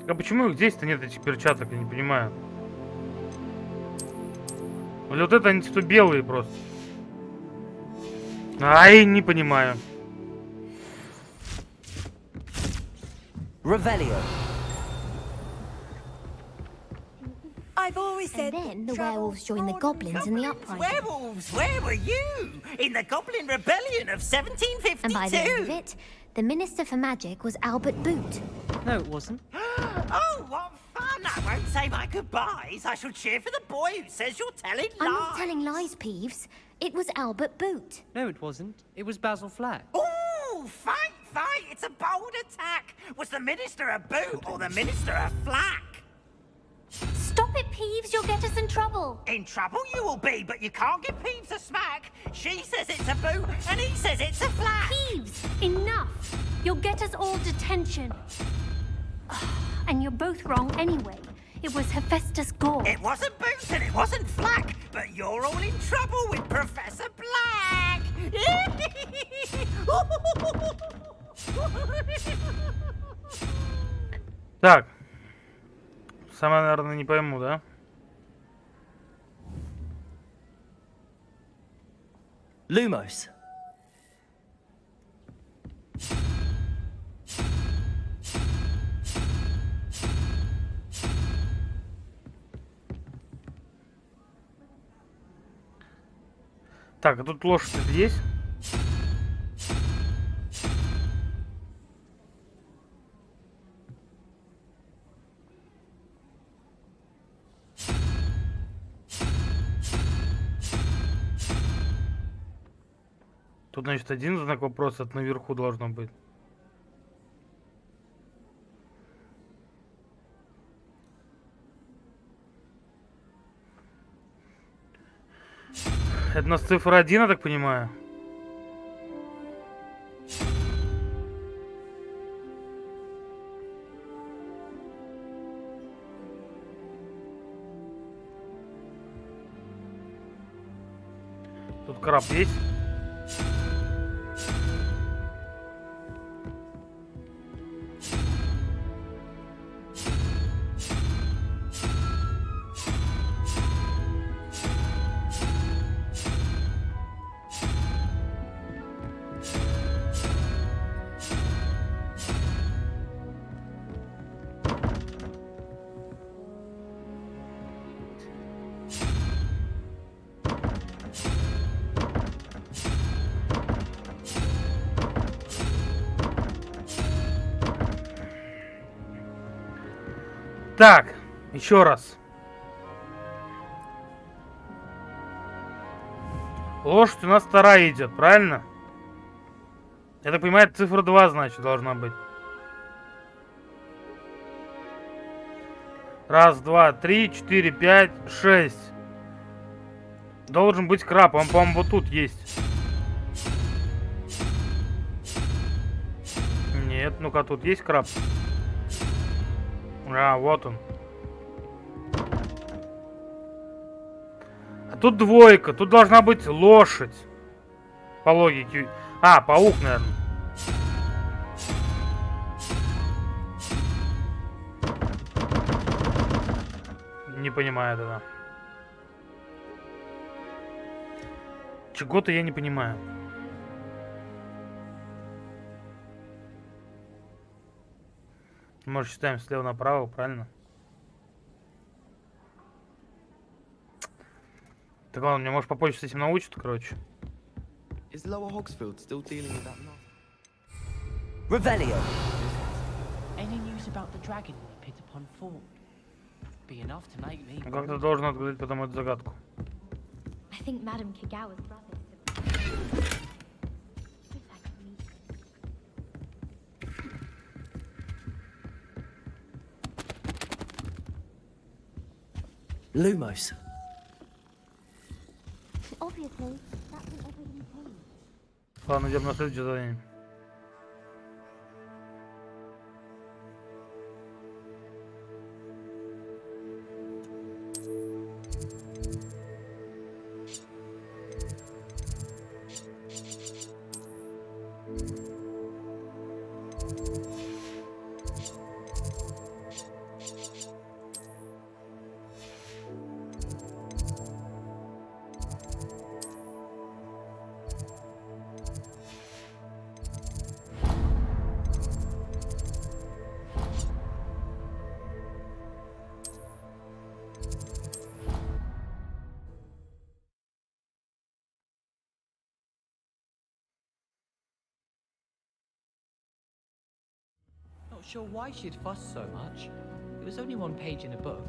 А почему их здесь-то нет, этих перчаток, я не понимаю. Или вот это они типа белые просто. Ай, не понимаю. Revelio. I've always said. And then the werewolves joined the goblins in the uprising. Werewolves, where were you? In the Goblin Rebellion of 1752. And by the end of it, the Minister for Magic was Albert Boot. No, it wasn't. Oh, what fun! I won't say my goodbyes. I shall cheer for the boy who says you're telling lies. I'm not telling lies, Peeves. It was Albert Boot. No, it wasn't. It was Basil Flack. Ooh, fight! It's a bold attack. Was the Minister a boot or the Minister a flack? Stop it, Peeves. You'll get us in trouble. In trouble you will be, but you can't give Peeves a smack. She says it's a boot, and he says it's a flack. Peeves, enough. You'll get us all detention. And you're both wrong anyway. It was Hephaestus Gore. It wasn't boot and it wasn't flack, but you're all in trouble with Professor Black. Так. Сама, наверное, не пойму, да? Lumos. Так, а тут лошадь есть? Тут, значит, один знак вопроса, это наверху должно быть. Это у нас цифра 1, я так понимаю. Тут краб есть? Так, еще раз. Лошадь у нас вторая идет, правильно? Я так понимаю, цифра 2, значит, должна быть. Раз, два, три, 4, 5, 6. Должен быть краб, он, по-моему, вот тут есть. Нет, ну-ка, тут есть краб? А, вот он. тут двойка. Тут должна быть лошадь. По логике. А, паук, наверное. Не понимаю этого. Чего-то я не понимаю. Может, считаем слева направо, правильно? Так ладно, мне может попозже с этим научат, короче. Is Lower Hogsfield still dealing with that knot? Revelio. Any news about the dragon in the pit upon Fort? Be enough to make me. Как ты должен отгадать потом эту загадку? I think Madame Kagawa's brother. Lumos. Obviously, that's an everything thing. Ладно, идем на следующее задание. Not sure why she'd fuss so much. It was only one page in a book.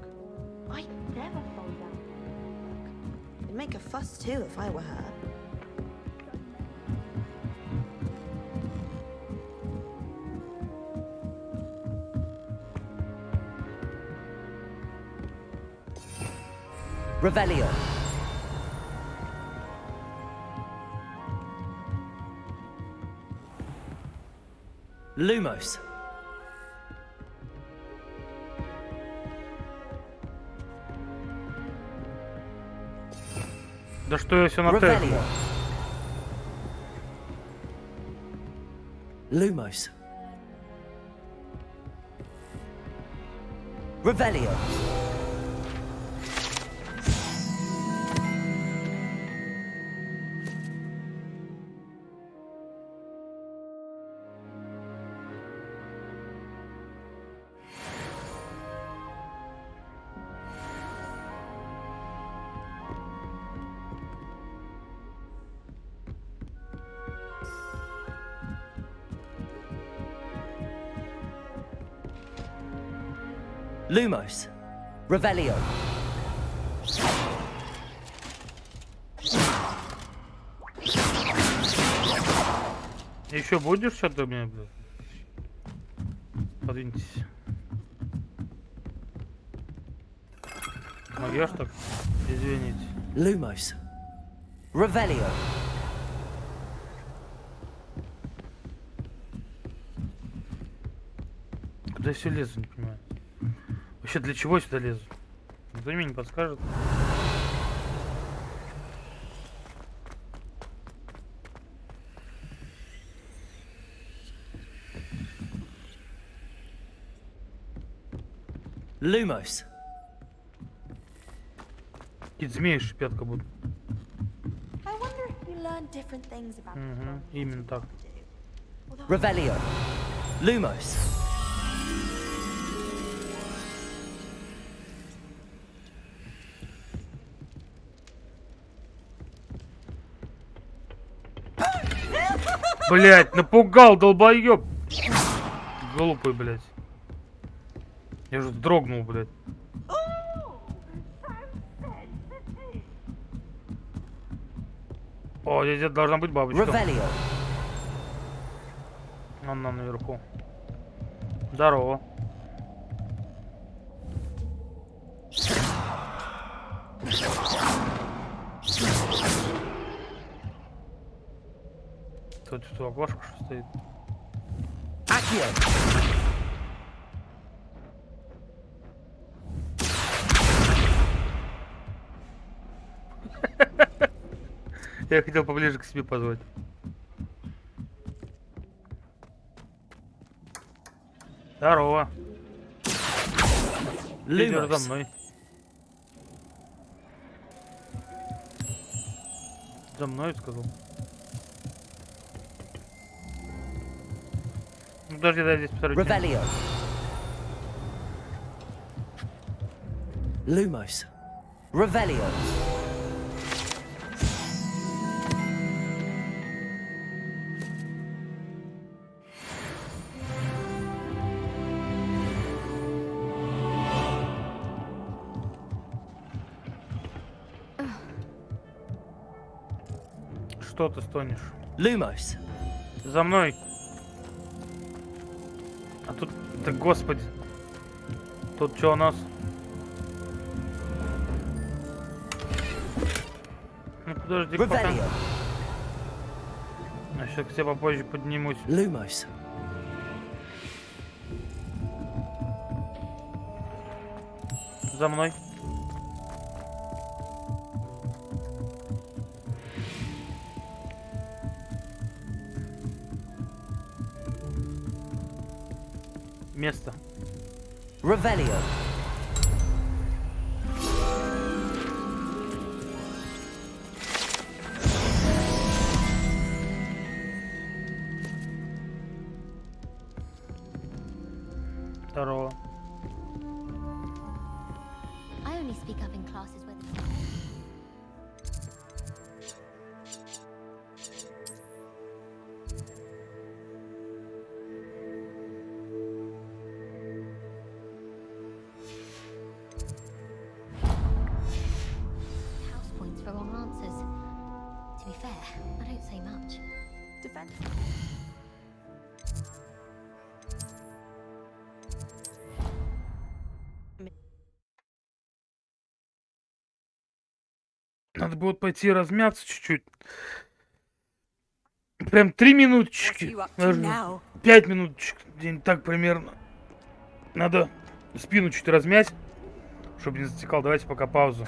I never fold down. I'd make a fuss too if I were her. Revelio. Lumos. Да что я все на Т? Revelio. Lumos. Revelio. Lumos. Revelio. Еще будешь что-то мне, блядь? Подвиньтесь. Могешь так? Извините. Lumos. Revelio. Куда я все лезу, не понимаю. Вообще для чего я сюда лезу? Никто мне не подскажет. Lumos. Какие-то змеи шипят как будто. I wonder if you learn different things about Угу, именно так. Revelio. Lumos. Блять, напугал, долбоёб. Глупый, блять. Я же вздрогнул, блять. О, здесь где-то должна быть бабочка. Revelio. Он нам наверху. Здорово. Тут окошко что стоит. Я хотел поближе к себе позвать. Здорово. Лидер за мной. За мной, сказал. Ну, подожди, дай здесь посмотрю. Revelio. Lumos. Revelio. Что ты стонешь? Lumos. За мной. А тут, да господи. Тут что у нас? Ну подожди, пока. Revelio. Я сейчас к тебе попозже поднимусь. Lumos. За мной. Место. Revelio. Здорово. I only speak up in classes where house points for wrong answers. To be fair, I don't say much. Defense. Надо будет пойти размяться чуть-чуть. Прям 3 минуточки. Даже 5 минуточек. День так примерно. Надо спину чуть размять, чтобы не затекал. Давайте пока паузу.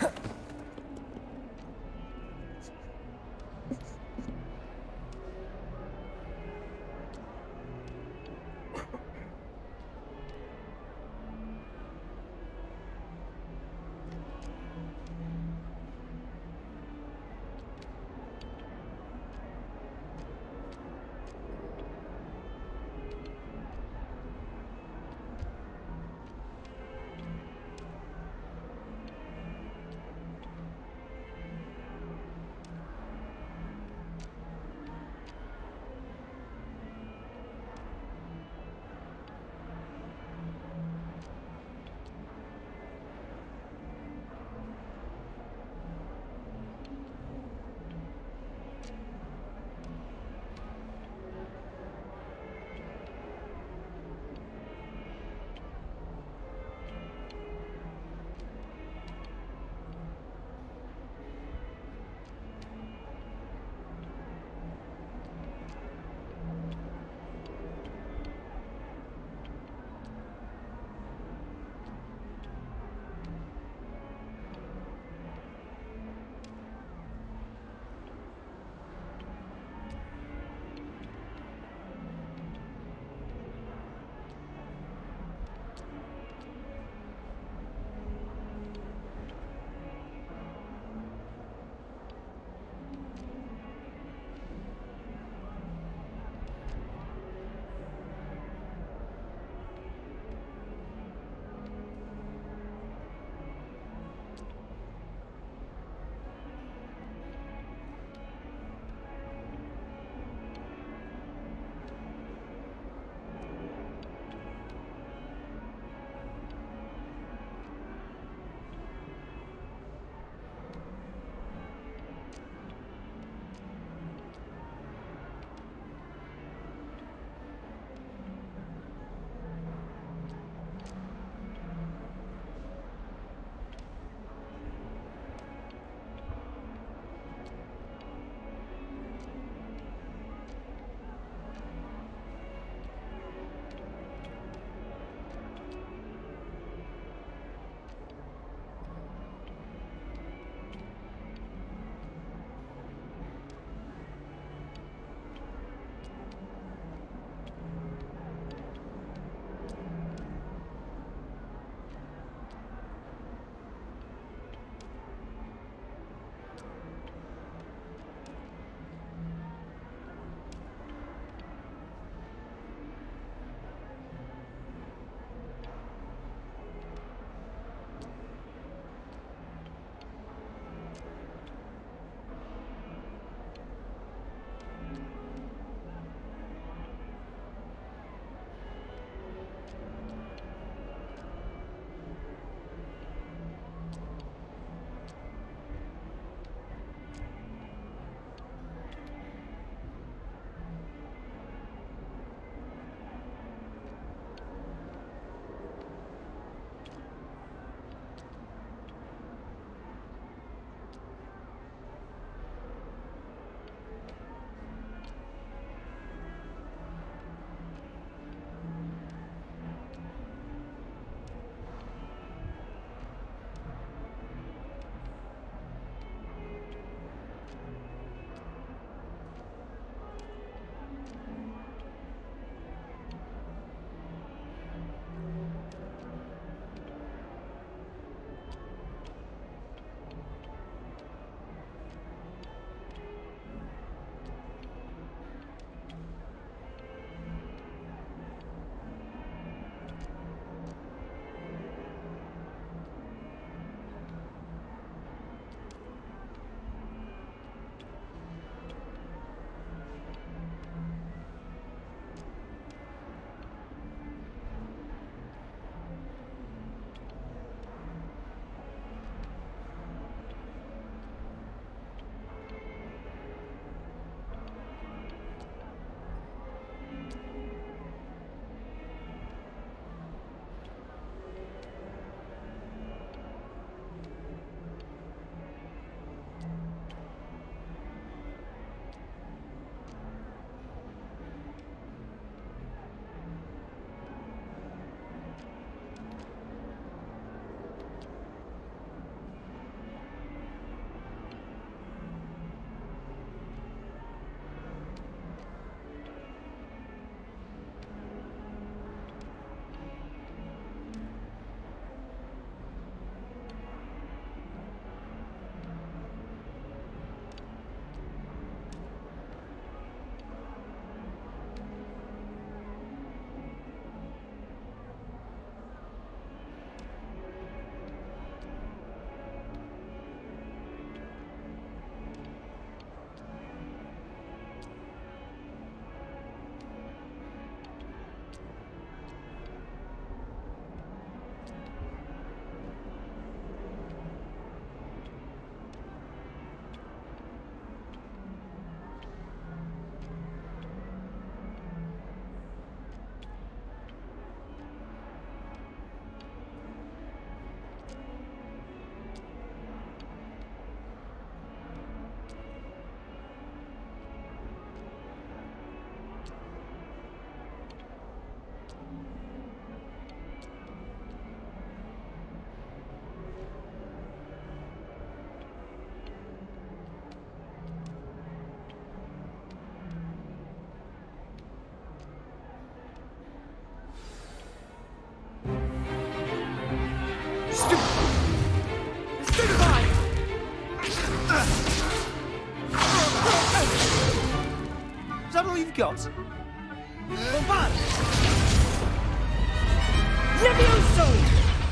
you've got.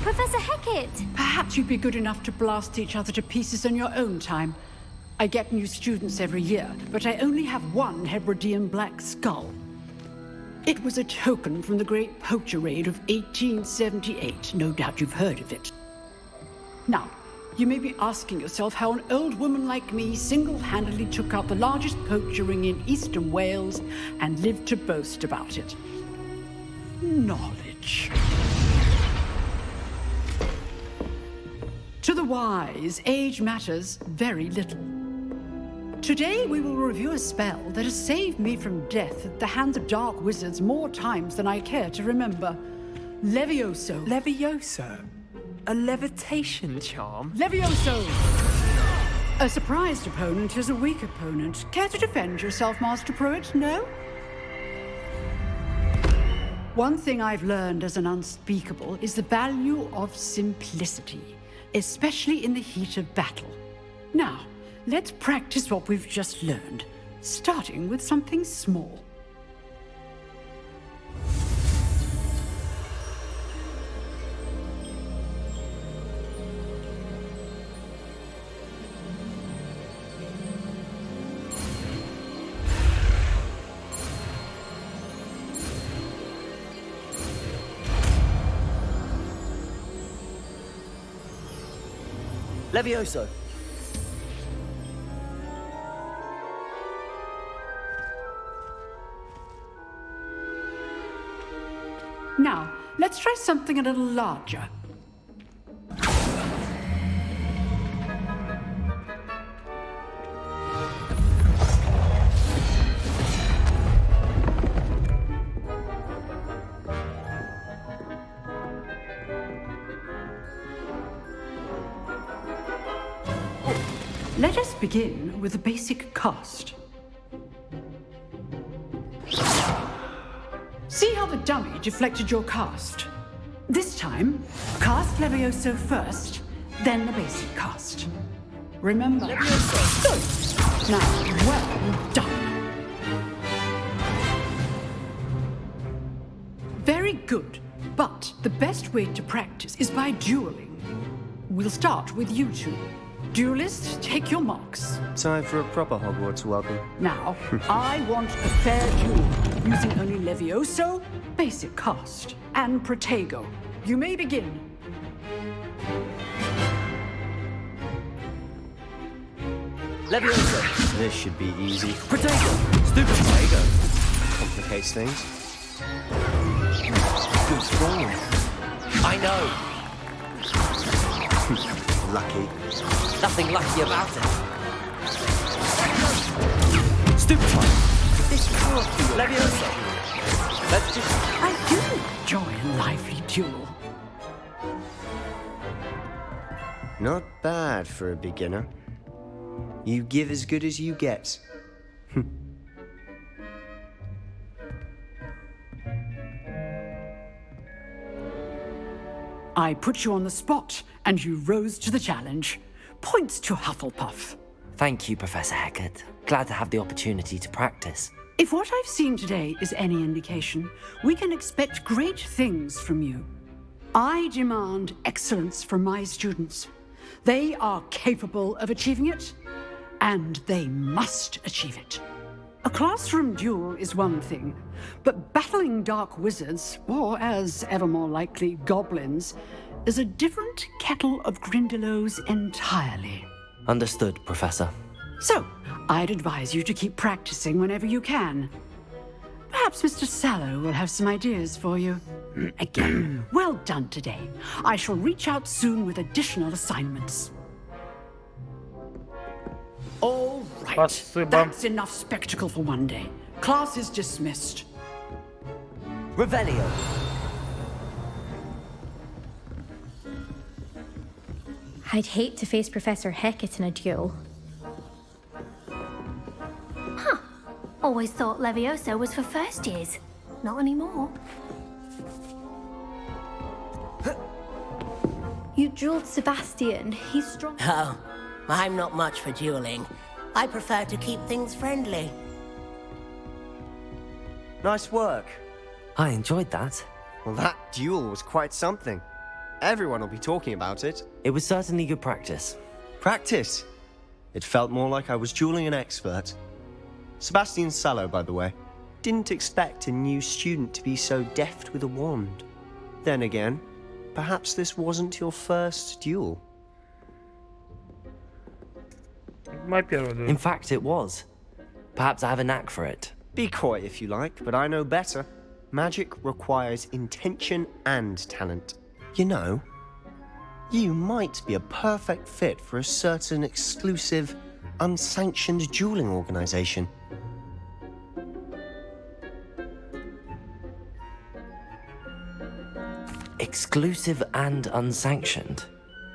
Professor Hecat! Perhaps you'd be good enough to blast each other to pieces on your own time. I get new students every year, but I only have one Hebridean black skull. It was a token from the Great Poacher Raid of 1878. No doubt you've heard of it. Now, you may be asking yourself how an old woman like me single-handedly took out the largest poacher ring in eastern Wales and lived to boast about it. Knowledge. To the wise, age matters very little. Today we will review a spell that has saved me from death at the hands of dark wizards more times than I care to remember. Levioso. Levioso? A levitation charm? Levioso! A surprised opponent is a weak opponent. Care to defend yourself, Master Pruitt? No? One thing I've learned as an unspeakable is the value of simplicity, especially in the heat of battle. Now, let's practice what we've just learned, starting with something small. Levioso. Now, let's try something a little larger. Let us begin with the basic cast. See how the dummy deflected your cast? This time, cast Levioso first, then the basic cast. Remember? Levioso. Good. Now, well done. Very good. But the best way to practice is by dueling. We'll start with you two. Duelists, take your marks. Time for a proper Hogwarts welcome. Now, I want a fair duel, using only Levioso, basic cast, and Protego. You may begin. Levioso. This should be easy. Protego. Stupid Protego. Complicates things. Good scoring. I know. Lucky. Nothing lucky about it. Stupid one. This can't be Levioso. Let's just... I do enjoy a lively duel. Not bad for a beginner. You give as good as you get. I put you on the spot, and you rose to the challenge. Points to Hufflepuff. Thank you, Professor Hecat. Glad to have the opportunity to practice. If what I've seen today is any indication, we can expect great things from you. I demand excellence from my students. They are capable of achieving it, and they must achieve it. A classroom duel is one thing, but battling dark wizards, or as ever more likely, goblins, is a different kettle of Grindylows entirely. Understood, Professor. So, I'd advise you to keep practicing whenever you can. Perhaps Mr. Sallow will have some ideas for you. Again, well done today. I shall reach out soon with additional assignments. All right. That's enough spectacle for one day. Class is dismissed. Revelio. I'd hate to face Professor Hecat in a duel. Huh. Always thought Levioso was for first years. Not anymore. You dueled Sebastian. He's strong. Oh, I'm not much for dueling. I prefer to keep things friendly. Nice work. I enjoyed that. Well, that duel was quite something. Everyone will be talking about it. It was certainly good practice. Practice? It felt more like I was dueling an expert. Sebastian Sallow, by the way. Didn't expect a new student to be so deft with a wand. Then again, perhaps this wasn't your first duel. In fact, it was. Perhaps I have a knack for it. Be coy if you like, but I know better. Magic requires intention and talent. You know, you might be a perfect fit for a certain exclusive, unsanctioned dueling organization. Exclusive and unsanctioned.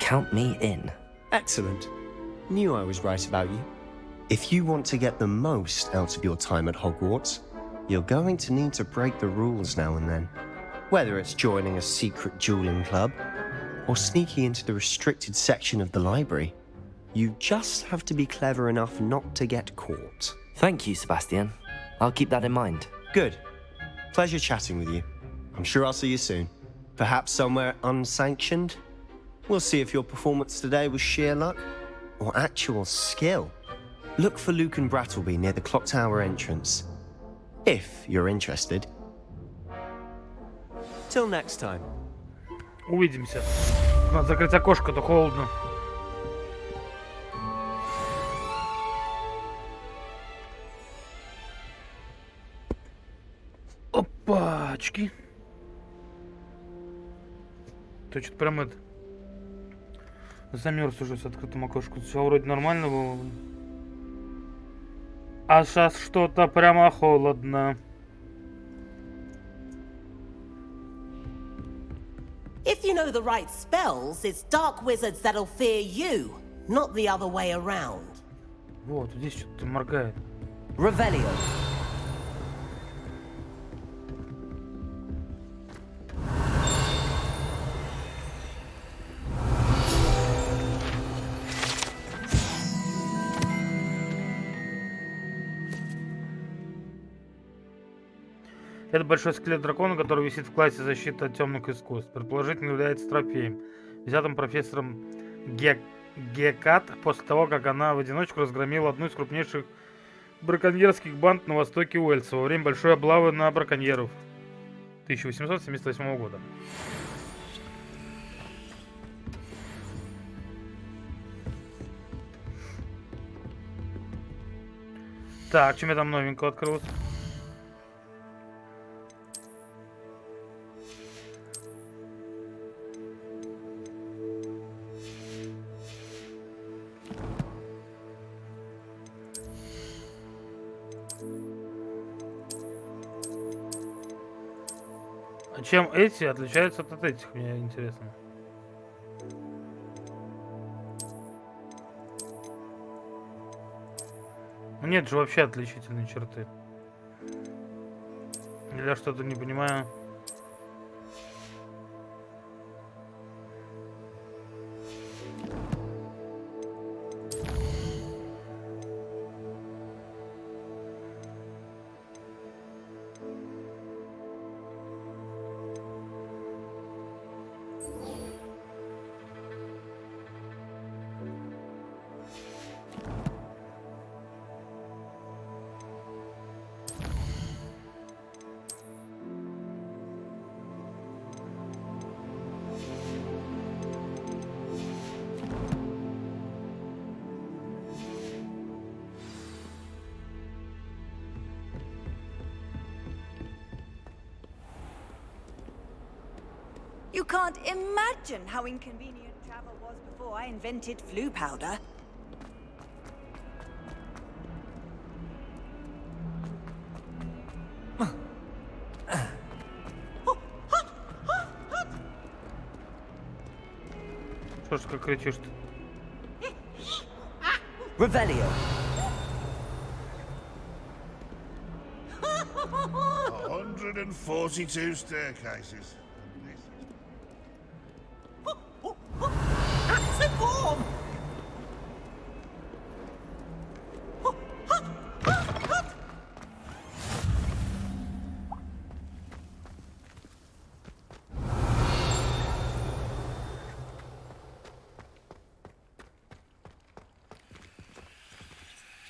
Count me in. Excellent. Knew I was right about you. If you want to get the most out of your time at Hogwarts, you're going to need to break the rules now and then. Whether it's joining a secret dueling club, or sneaking into the restricted section of the library, you just have to be clever enough not to get caught. Thank you, Sebastian. I'll keep that in mind. Good. Pleasure chatting with you. I'm sure I'll see you soon. Perhaps somewhere unsanctioned? We'll see if your performance today was sheer luck or actual skill. Look for Luke and Brattleby near the clock tower entrance. If you're interested. Till next time. Увидимся. Надо закрыть окошко, то холодно. Опачки. То что-то прям это... Замерз уже с открытым окошком. Все вроде нормально было. А сейчас что-то прямо холодно. If you know the right spells, it's dark wizards that'll fear you, not the other way around. Вот, здесь что-то моргает. Revelio. Это большой скелет дракона, который висит в классе защиты от темных искусств. Предположительно является трофеем, взятым профессором Гекат после того, как она в одиночку разгромила одну из крупнейших браконьерских банд на востоке Уэльса во время большой облавы на браконьеров 1878 года. Так, чем я там новенького открылось? А чем эти отличаются от этих, мне интересно. Нет же вообще отличительной черты. Или я что-то не понимаю. You can't imagine how inconvenient travel was before I invented flu powder. Что ж как кричишь-то? Revelio. 142 staircases. That's the form!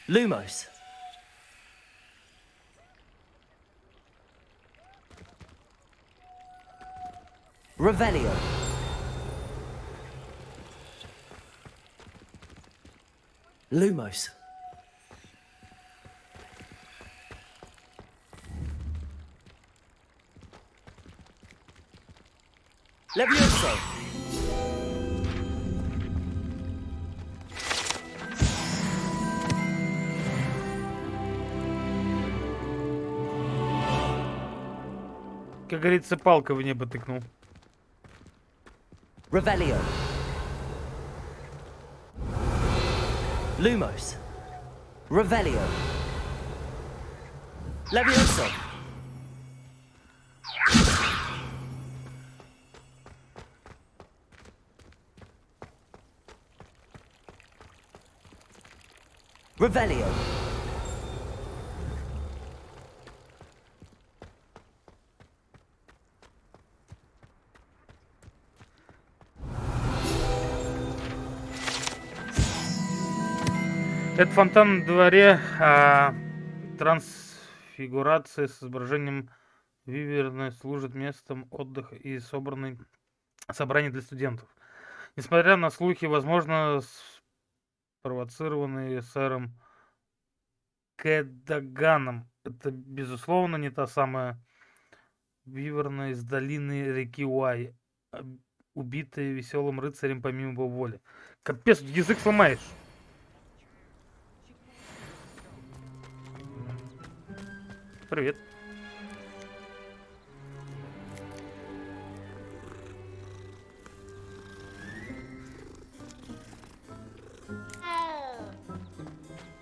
Lumos. Revelio. Lumos. Levioso. Как говорится, палка в небо тыкнул. Revelio. Lumos. Revelio. Levioso. Revelio. Это фонтан на дворе трансфигурации с изображением Виверны служит местом отдыха и собраний для студентов. Несмотря на слухи, возможно, спровоцированные сэром Кэдаганом, это, безусловно, не та самая Виверна из долины реки Уай, убитая веселым рыцарем помимо его воли. Капец, язык сломаешь. Привет.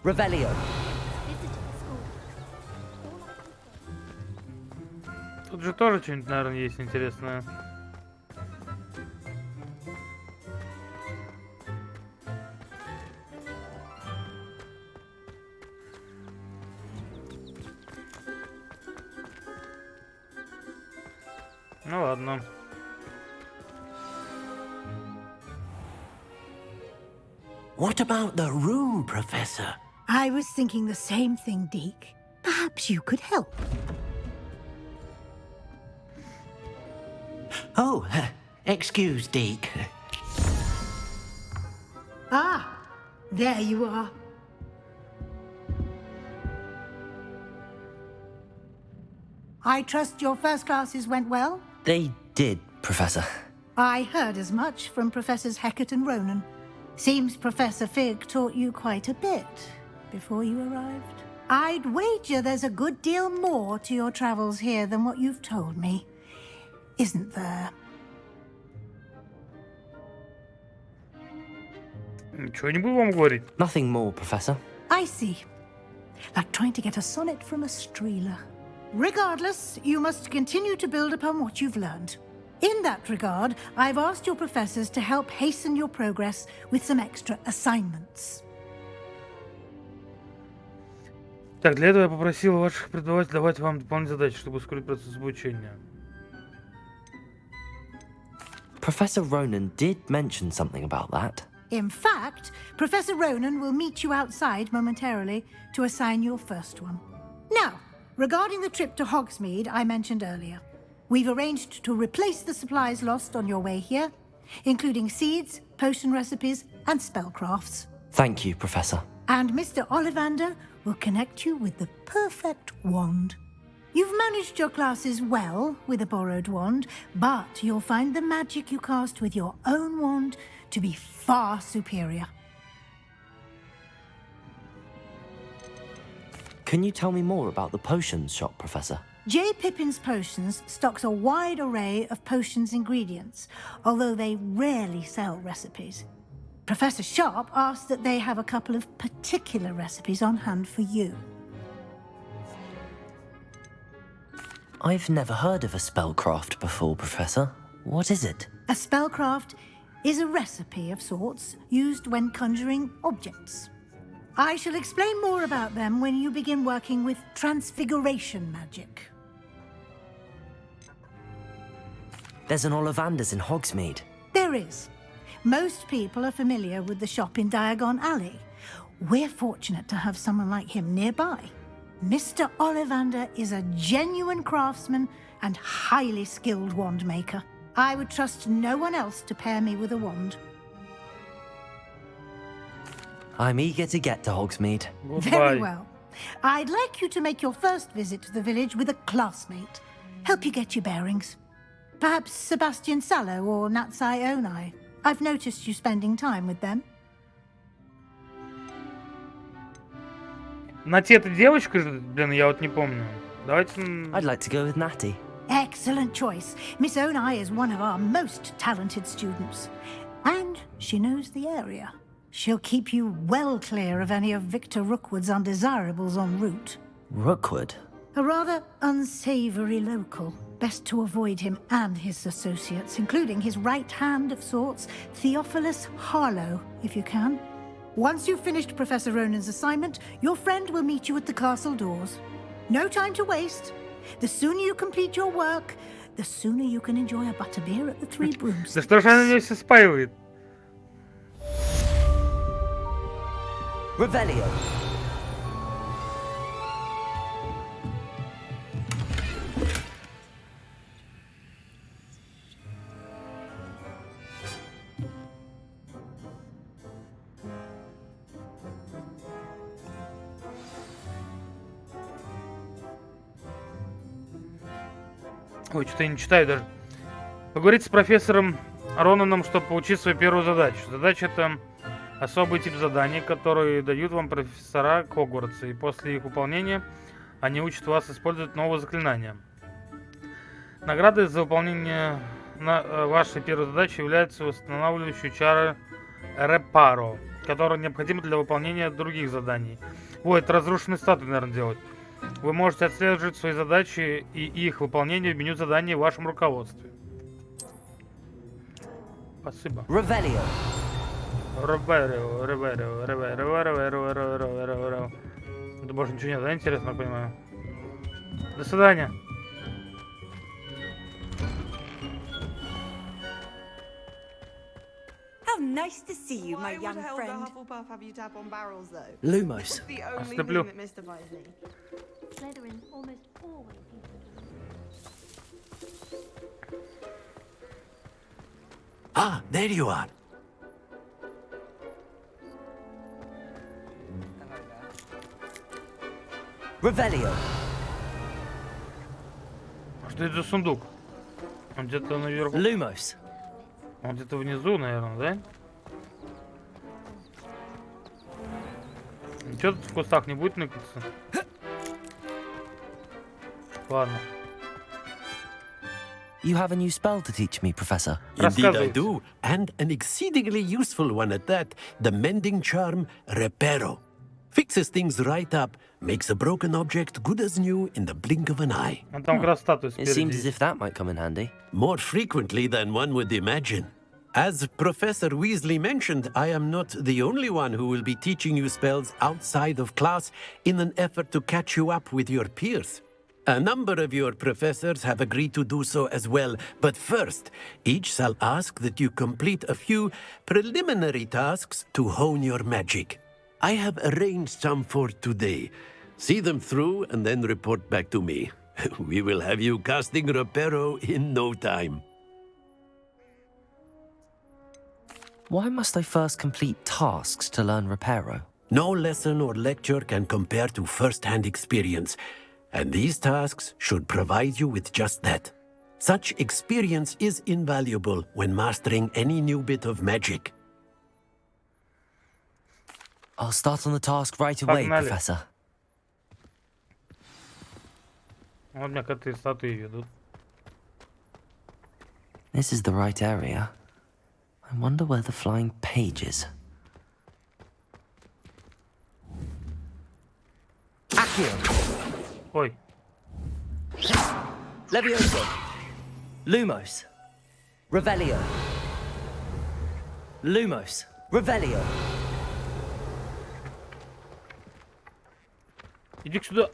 Revelio. Тут же тоже что-нибудь, наверное, есть интересное. Ну ладно. What about the room, Professor? I was thinking the same thing, Deke. Perhaps you could help. Oh, excuse, Deke. Ah, there you are. I trust your first classes went well? They did, Professor. I heard as much from Professors Hecat and Ronan. Seems Professor Fig taught you quite a bit before you arrived. I'd wager there's a good deal more to your travels here than what you've told me. Isn't there? Ничего не буду вам говорить. Nothing more, Professor. I see. Like trying to get a sonnet from a streeler. Regardless, you must continue to build upon what you've learned. In that regard, I've asked your professors to help hasten your progress with some extra assignments. Так, для этого я попросил ваших преподавателей давать вам дополнительные задачи, чтобы ускорить процесс обучения. Professor Ronan did mention something about that. In fact, Professor Ronan will meet you outside momentarily to assign your first one. Now, regarding the trip to Hogsmeade I mentioned earlier, we've arranged to replace the supplies lost on your way here, including seeds, potion recipes, and spellcrafts. Thank you, Professor. And Mr. Ollivander will connect you with the perfect wand. You've managed your classes well with a borrowed wand, but you'll find the magic you cast with your own wand to be far superior. Can you tell me more about the potions shop, Professor? J. Pippin's Potions stocks a wide array of potions ingredients, although they rarely sell recipes. Professor Sharp asked that they have a couple of particular recipes on hand for you. I've never heard of a spellcraft before, Professor. What is it? A spellcraft is a recipe of sorts used when conjuring objects. I shall explain more about them when you begin working with transfiguration magic. There's an Ollivander's in Hogsmeade. There is. Most people are familiar with the shop in Diagon Alley. We're fortunate to have someone like him nearby. Mr. Ollivander is a genuine craftsman and highly skilled wand maker. I would trust no one else to pair me with a wand. I'm eager to get to Hogsmeade. Very well. I'd like you to make your first visit to the village with a classmate. Help you get your bearings. Perhaps Sebastian Sallow or Natsai Onai. I've noticed you spending time with them. Нати это девочка же, блин, я вот не помню. Давайте... I'd like to go with Natty. Excellent choice. Miss Onai is one of our most talented students. And she knows the area. She'll keep you well clear of any of Victor Rookwood's undesirables en route. Rookwood? A rather unsavory local. Best to avoid him and his associates, including his right hand of sorts, Theophilus Harlow, if you can. Once you've finished Professor Ronan's assignment, your friend will meet you at the castle doors. No time to waste. The sooner you complete your work, the sooner you can enjoy a butterbeer at the Three Broomsticks. Да что же она меня все спаивает? Revelio. Ой, что-то я не читаю даже. Поговорить с профессором Ронаном, чтобы получить свою первую задачу. Задача — это особый тип заданий, которые дают вам профессора Хогвартса, и после их выполнения они учат вас использовать новые заклинания. Наградой за выполнение вашей первой задачи является восстанавливающие чары Репаро, которые необходимы для выполнения других заданий. Ой, это разрушенные статуи, наверное, делать. Вы можете отслеживать свои задачи и их выполнение в меню заданий в вашем руководстве. Спасибо. Revelio. Это больше ничего нет, да? Интересно, я понимаю. До свидания. How nice to see you, my young friend. Hufflepuff have you tap on barrels, though? Lumos. The only Step blue. thing that mystifies me. Slytherin almost always Ah, there you are. Revelio. Что это за сундук? Он где-то наверху. Lumos. Он где-то внизу, наверное, да? Ничего тут в кустах не будет ныкаться? Ладно. You have a new spell to teach me, Professor. Indeed I do, and an exceedingly useful one at that. The mending charm Reparo. Fixes things right up, makes a broken object good as new in the blink of an eye. It seems as if that might come in handy. More frequently than one would imagine. As Professor Weasley mentioned, I am not the only one who will be teaching you spells outside of class in an effort to catch you up with your peers. A number of your professors have agreed to do so as well, but first, each shall ask that you complete a few preliminary tasks to hone your magic. I have arranged some for today. See them through and then report back to me. We will have you casting Reparo in no time. Why must I first complete tasks to learn Reparo? No lesson or lecture can compare to first-hand experience, and these tasks should provide you with just that. Such experience is invaluable when mastering any new bit of magic. I'll start on the task right away, Погнали. Professor. Вот меня к этой статуе ведут. This is the right area. I wonder where the flying page is. Accio! Ой. Levioso! Lumos! Revelio! Lumos! Revelio! Иди сюда.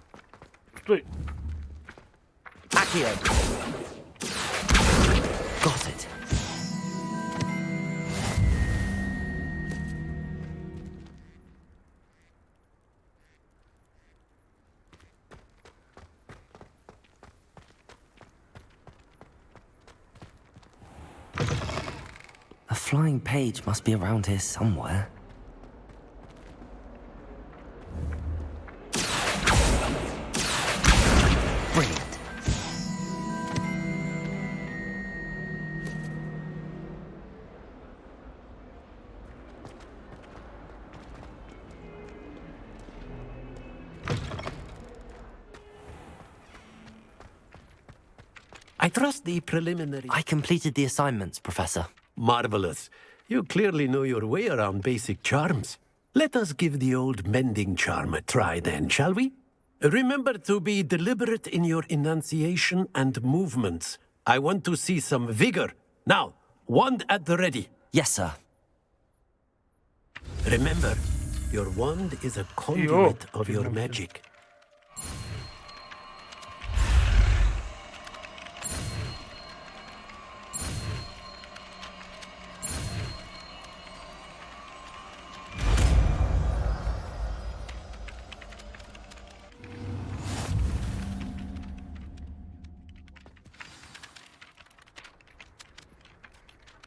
Стой. Accio! Got it. flying page must be around here somewhere. Brilliant. I trust the preliminary... I completed the assignments, Professor. Marvelous. You clearly know your way around basic charms. Let us give the old mending charm a try then, shall we? Remember to be deliberate in your enunciation and movements. I want to see some vigor. Now, wand at the ready. Yes, sir. Remember, your wand is a conduit of your magic.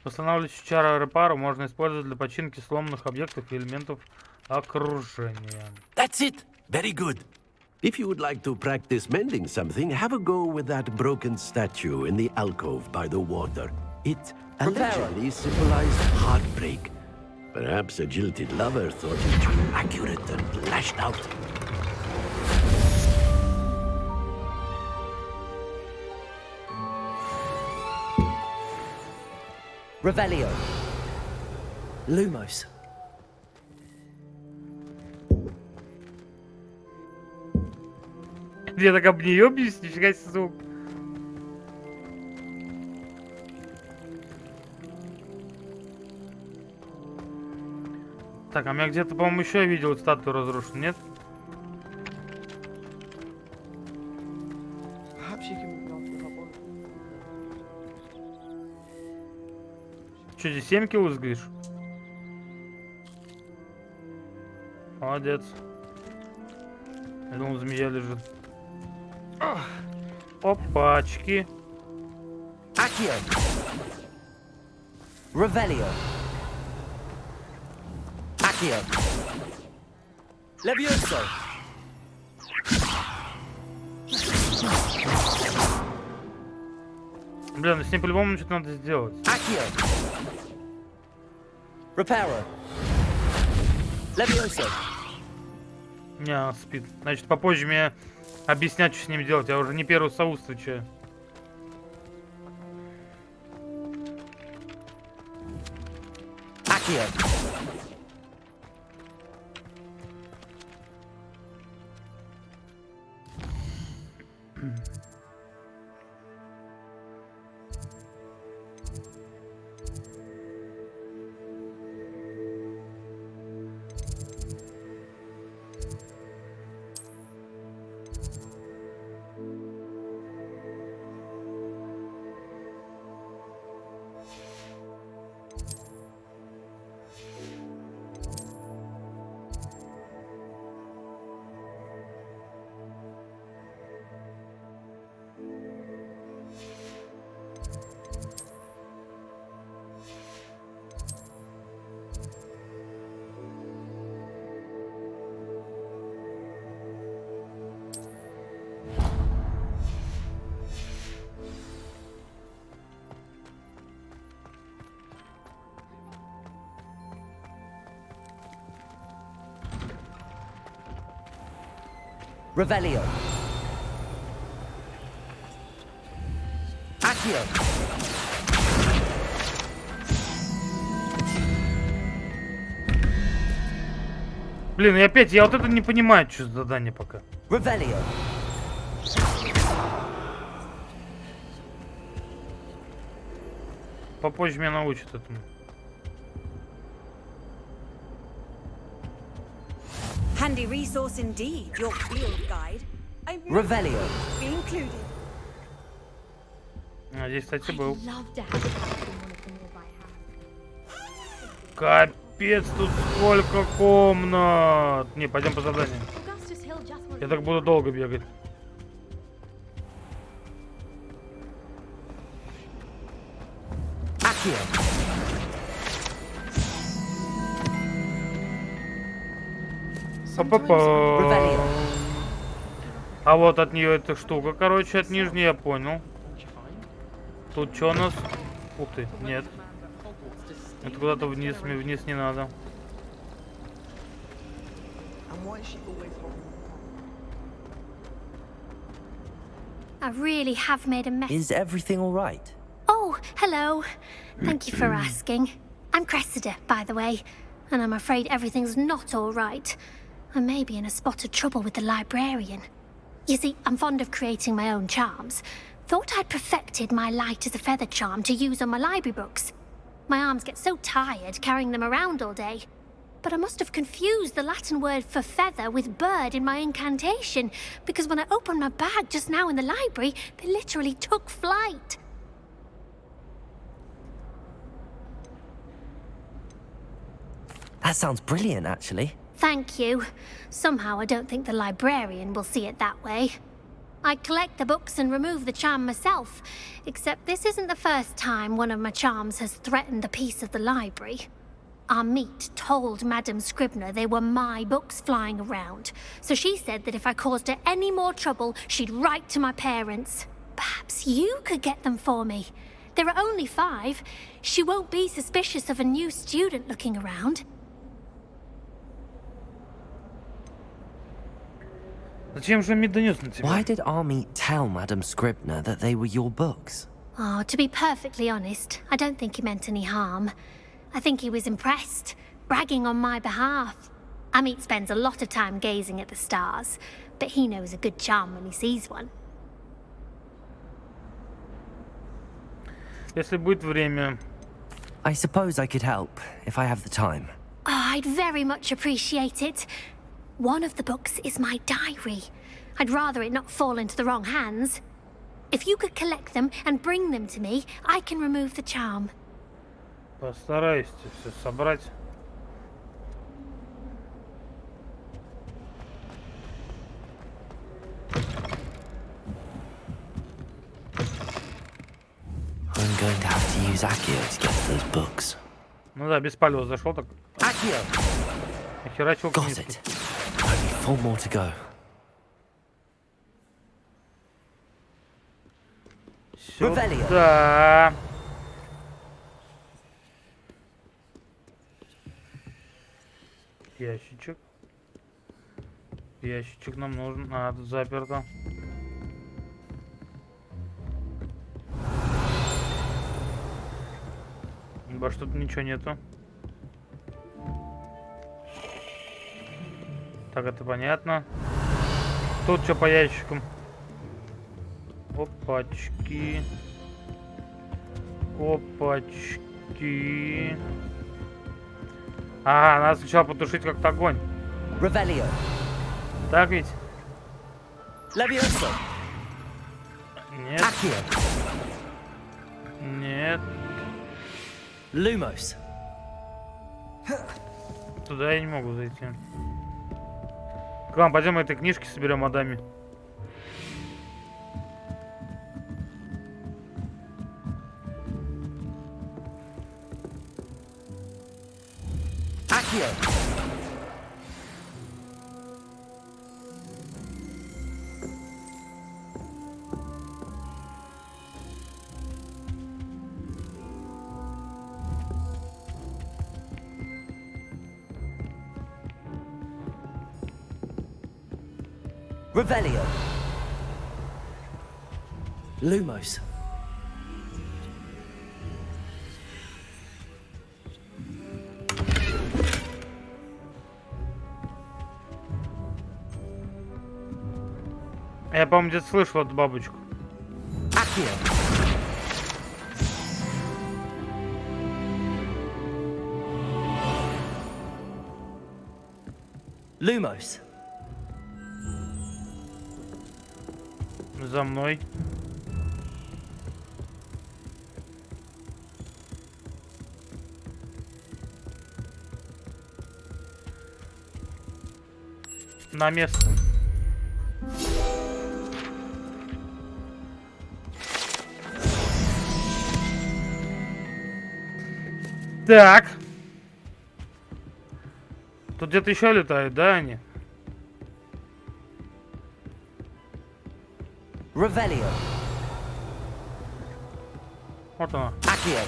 Восстанавливающую чару репару можно использовать для починки сломанных объектов и элементов окружения. That's it! Very good. If you would like to practice mending something, have a go with that broken statue in the alcove by the water. It allegedly symbolized heartbreak. Perhaps a jilted lover thought it too accurate and lashed out. Revelio. Lumos. Я так об нее бьюсь, нифига себе звук. Так, а у меня где-то, по-моему, еще я видел статую разрушенную, нет? Че, здесь 7 килл, говоришь? Молодец. Я думал, змея лежит. Опачки. Accio. Revelio. Accio. Levioso. Блин, ну с ним по-любому что-то надо сделать. Accio. Reparo. Levioso. Не, она спит. Значит, попозже мне объяснять, что с ним делать. Я уже не первый соус встречаю. Accio. Revelio. Accio. Блин, и опять, я вот это не понимаю, что за задание пока. Revelio. Попозже меня научат этому. Handy resource indeed, your field guide. I'm Revelio. be included. А, здесь, кстати, был. Love to have one of them all by hand. Капец, тут сколько комнат. Не, пойдем по заданию. Augustus Hill just wants Я так буду долго бегать. Accio. Па-па-па. А вот от нее эта штука, короче, от нижней, я понял. Тут что у нас? Ух ты, нет. Это куда-то вниз, мне вниз не надо. I really have made a mess. Is everything all right? Oh, hello. Thank you for asking. I'm Cressida, by the way, and I'm afraid everything's not all right. I may be in a spot of trouble with the librarian. You see, I'm fond of creating my own charms. Thought I'd perfected my light as a feather charm to use on my library books. My arms get so tired carrying them around all day. But I must have confused the Latin word for feather with bird in my incantation, because when I opened my bag just now in the library, they literally took flight. That sounds brilliant, actually. Thank you. Somehow I don't think the librarian will see it that way. I collect the books and remove the charm myself, except this isn't the first time one of my charms has threatened the peace of the library. Our meet told Madame Scribner they were my books flying around, so she said that if I caused her any more trouble, she'd write to my parents. Perhaps you could get them for me. There are only 5. She won't be suspicious of a new student looking around. Why did Army tell Madame Scribner that they were your books? Oh, to be perfectly honest, I don't think he meant any harm. I think he was impressed, bragging on my behalf. Amit spends a lot of time gazing at the stars, but he knows a good charm when he sees one. Если будет время. I suppose I could help, if I have the time. Oh, I'd very much appreciate it. One of the books is my diary. I'd rather it not fall into the wrong hands. If you could collect them and bring them to me, I can remove the charm. Постараюсь все собрать. I'm going to have to use Accio to get to those books. Ну да, без палева зашел так. Accio. Охерачил Got it. Only 4 more to go. Сюда. Ящичек. Ящичек нам нужен. А, тут заперто. Больше тут ничего нету. Так, это понятно. Тут что по ящикам? Опачки. Опачки. А, надо сначала потушить как-то огонь. Revelio. Так ведь? Levioso. Нет. Accio. Нет. Lumos. Туда я не могу зайти. К вам пойдем этой книжки соберем Адами. Accio. Revelio. Lumos. Я, по-моему, где-то слышал эту бабочку. Accio. Lumos. За мной. На место. Так. Тут где-то еще летают, да, они? Revelio. Вот она. Accio.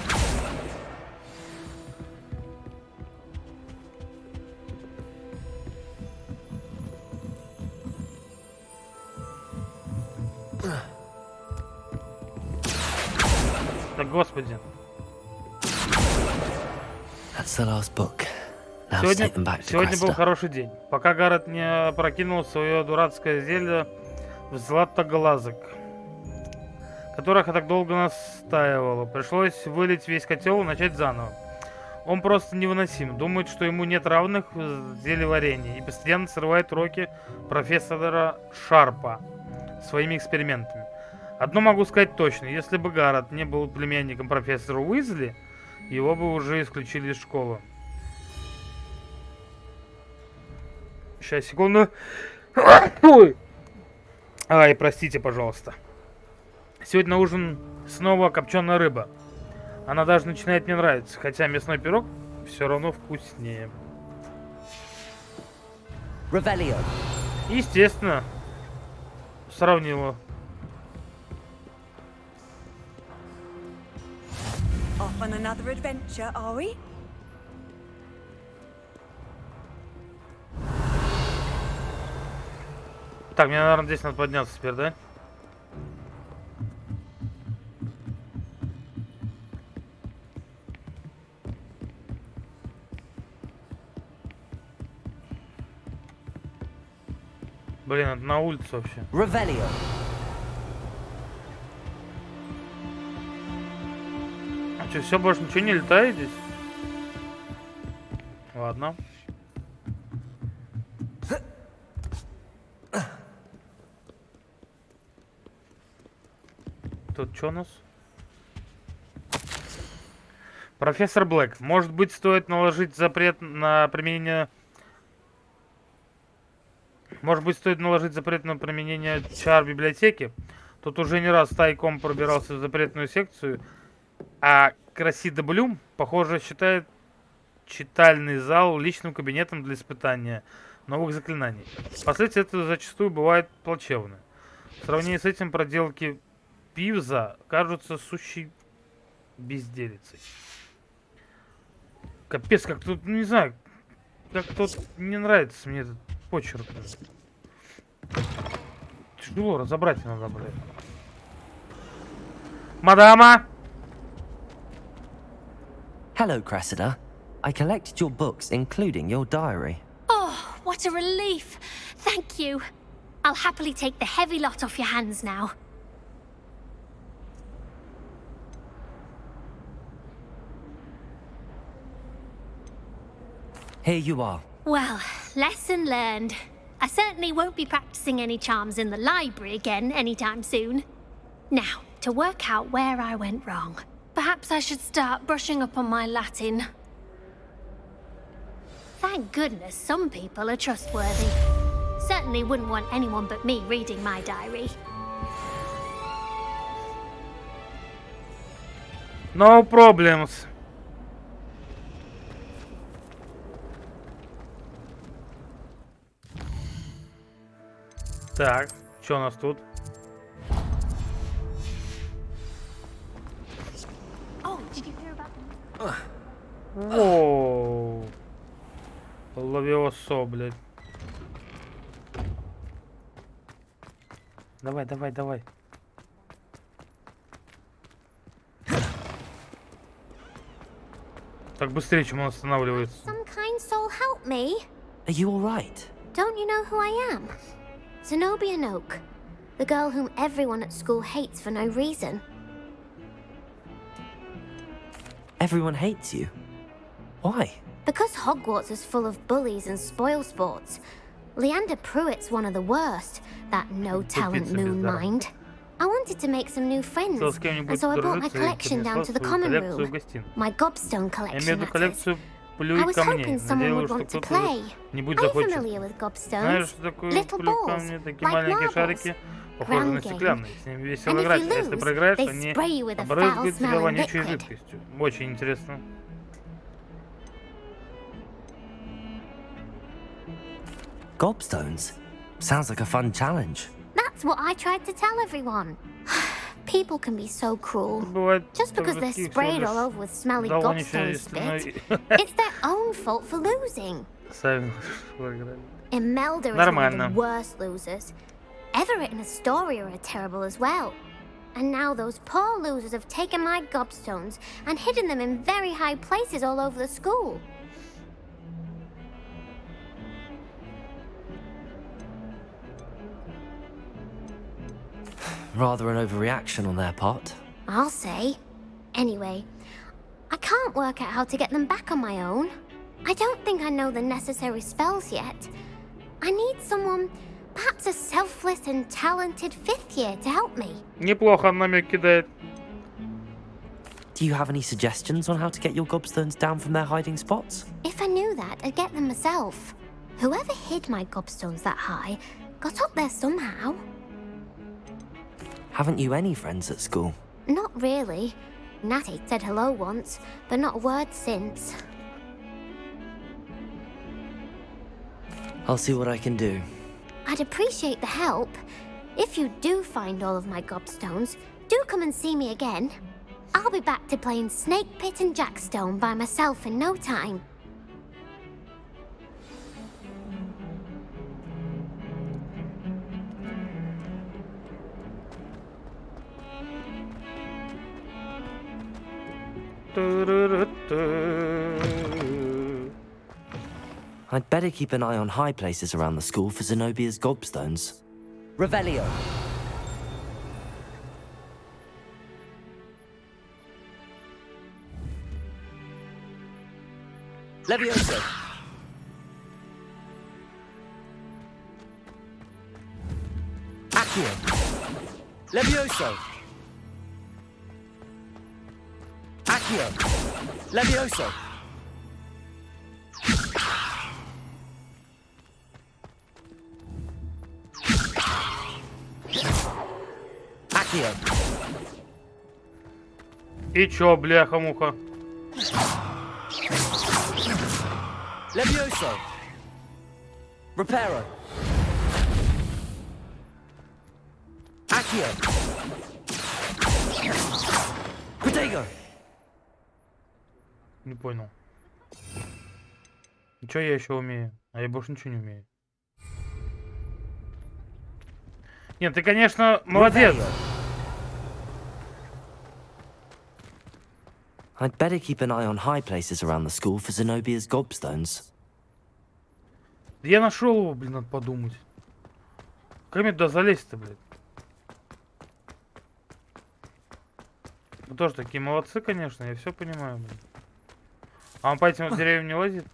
Да господи. That's the last book. Now take them back to Сегодня был Cresta. хороший день. Пока Гаррет не прокинул свое дурацкое зелье в златоглазок, которых я так долго настаивала. Пришлось вылить весь котел и начать заново. Он просто невыносим. Думает, что ему нет равных в зельеварении и постоянно срывает уроки профессора Шарпа своими экспериментами. Одно могу сказать точно. Если бы Гаррет не был племянником профессора Уизли, его бы уже исключили из школы. Сейчас, секунду. Ай, простите, пожалуйста. Сегодня на ужин снова копченая рыба. Она даже начинает мне нравиться, хотя мясной пирог все равно вкуснее. Revelio. Естественно, сравнила. Off on another adventure, are we? Так, мне, наверное, здесь надо подняться теперь, да? Блин, это на улице вообще. Revelio. А что, все, больше ничего не летает здесь? Ладно. Тут что у нас? Профессор Блэк. Может быть, стоит наложить запрет на применение... Может быть, стоит наложить запрет на применение чар в библиотеке? Тут уже не раз тайком пробирался в запретную секцию, а Красида Блюм, похоже, считает читальный зал личным кабинетом для испытания новых заклинаний. Последствия этого зачастую бывает плачевны. В сравнении с этим проделки Пивза кажутся сущей безделицей. Капец, как тут, ну, не знаю, как тут не нравится мне этот почерк. Тяжело разобрать надо, блядь. Мадама! Hello, Cressida. I collected your books, including your diary. Oh, what a relief. Thank you. I'll happily take the heavy lot off your hands now. Here you are. Well, lesson learned. I certainly won't be practicing any charms in the library again anytime soon. Now, to work out where I went wrong. Perhaps I should start brushing up on my Latin. Thank goodness some people are trustworthy. Certainly wouldn't want anyone but me reading my diary. No problems. Так, что у нас тут? Oh, did you hear about them? Воу. Лавиосо, блядь. Давай, давай, давай. Так быстрее, чем он останавливается. Some kind soul help me. Are you all right? Don't you know who I am? Zenobia Noak, the girl whom everyone at school hates for no reason. Everyone hates you. Why? Because Hogwarts is full of bullies and spoilsports. Leander Pruitt's one of the worst, that no-talent moon mind. I wanted to make some new friends, and so I brought my collection down to the common room. My gobstone collection, that is. I was hoping someone would want to play. Are you familiar with gobstones? Little balls, like marbles. Ground game. And if you lose, they spray you with a foul-smelling liquid. Очень интересно. Gobstones? Sounds like a fun challenge. That That's what I tried to tell everyone. People can be so cruel. Just because they're sprayed all over with smelly gobstone spit, it's their own fault for losing. Imelda is one of the worst losers. Everett and Astoria are terrible as well. And now those poor losers have taken my gobstones and hidden them in very high places all over the school. Rather an overreaction on their part. I'll say. Anyway, I can't work out how to get them back on my own. I don't think I know the necessary spells yet. I need someone, perhaps a selfless and talented 5th year to help me. Неплохо намек кидает. Do you have any suggestions on how to get your gobstones down from their hiding spots? If I knew that, I'd get them myself. Whoever hid my gobstones that high got up there somehow. Haven't you any friends at school? Not really. Natty said hello once, but not a word since. I'll see what I can do. I'd appreciate the help. If you do find all of my gobstones, do come and see me again. I'll be back to playing Snake Pit and Jackstone by myself in no time. I'd better keep an eye on high places around the school for Zenobia's gobstones. Revelio. Levioso. Accio. Levioso. Accio. Levioso. Accio. И чё, бляха-муха? Levioso. Reparo. Accio. Protego. Не понял. И чё я еще умею? А я больше ничего не умею. Нет, ты, конечно, молодец. I'd better keep an eye on high places around the school for Zenobia's gobstones. Я нашел его, блин, надо подумать. Как мне туда залезть-то, блин? Вы тоже такие молодцы, конечно, я все понимаю, блин. А он по этим вот деревьям не лазит?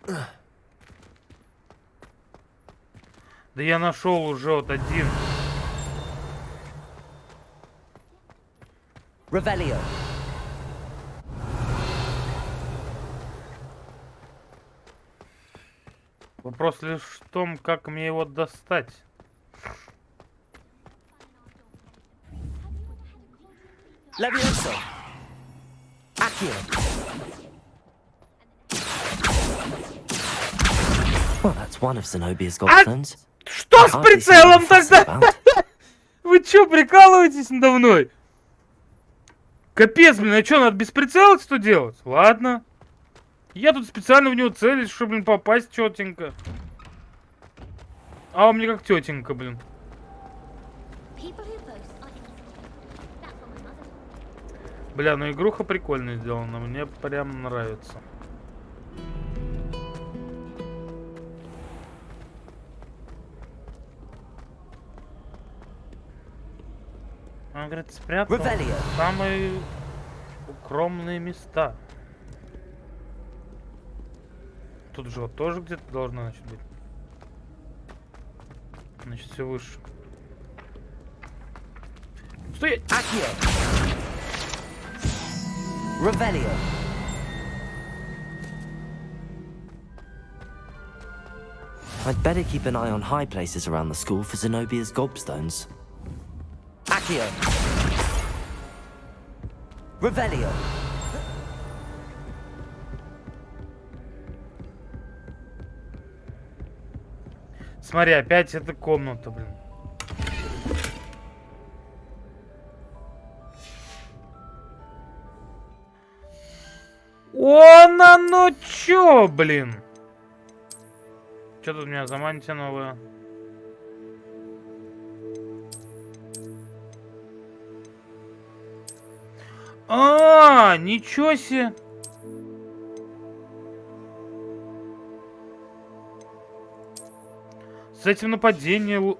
Да я нашел уже вот один. Revelio. Вопрос лишь в том, как мне его достать. Levioso. Accio. Well, that's one of Zenobia's gobstones. Что с прицелом тогда? Вы чё, прикалываетесь надо мной? Капец, блин, а чё, надо без прицела что делать? Ладно. Я тут специально в него целюсь, чтобы, блин, попасть тетенька. А он мне как тетенька, блин. Бля, ну игруха прикольно сделана, мне прям нравится. Он говорит, спрятал в самые укромные места. Тут же вот тоже где-то должна, значит, быть. Значит, все выше. Стой! Revelio. I'd better keep an eye on high places around the school for Zenobia's gobstones. Accio. Revelio. Смотри, опять эта комната, блин. ну чё, блин? Чё тут у меня за мантия новая? Ничего себе! С этим нападением...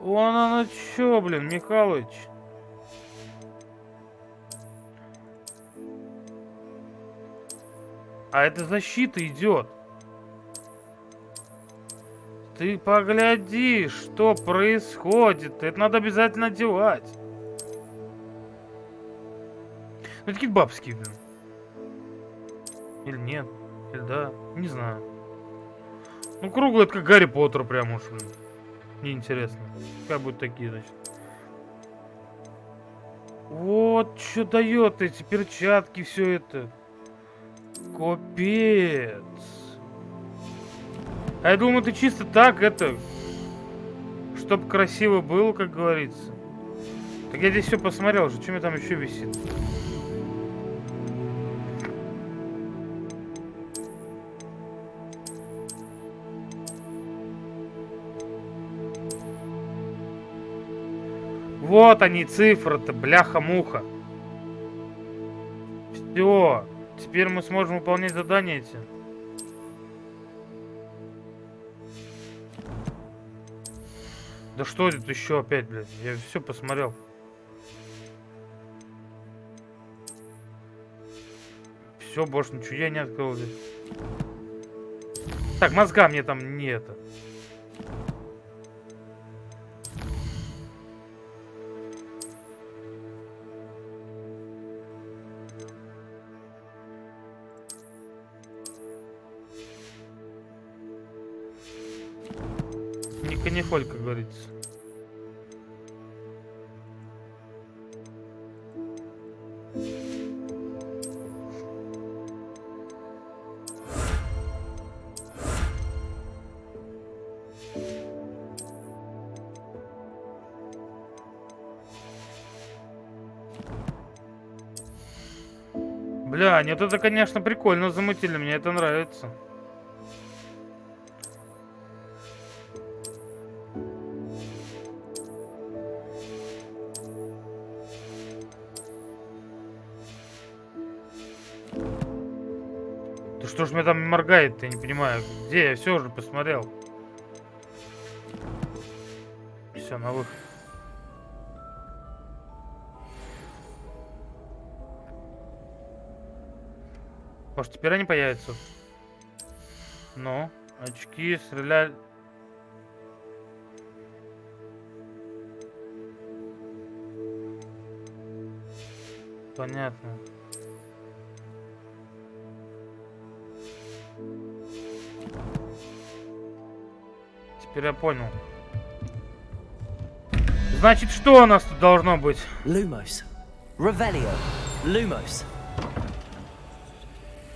Вон оно чё, блин, Михалыч. А это защита идет. Ты погляди, что происходит. Это надо обязательно одевать. Ну, такие бабские, блин. Или нет? Или да? Не знаю. Ну, круглый, это как Гарри Поттер прям уж, блин. Неинтересно. Как будут такие, значит. Вот что дает эти перчатки, все это. Капец. А я думаю, это чисто так, это... Чтоб красиво было, как говорится. Так я здесь все посмотрел же. Что мне там еще висит? Вот они, цифры-то, бляха-муха. Все. Теперь мы сможем выполнять задания эти. Да что это еще опять, блядь? Я все посмотрел. Все, больше ничего я не открыл здесь. Так, мозга мне там не это. Не холь, как говорится. Бля, нет, это, конечно, прикольно замутили, мне это нравится. Да что ж меня там моргает, я не понимаю, где я все уже посмотрел. Все, на выход. Может, теперь они появятся? Ну, очки, стрелять. Понятно. Теперь я понял. Значит, что у нас тут должно быть? Lumos. Revelio. Lumos.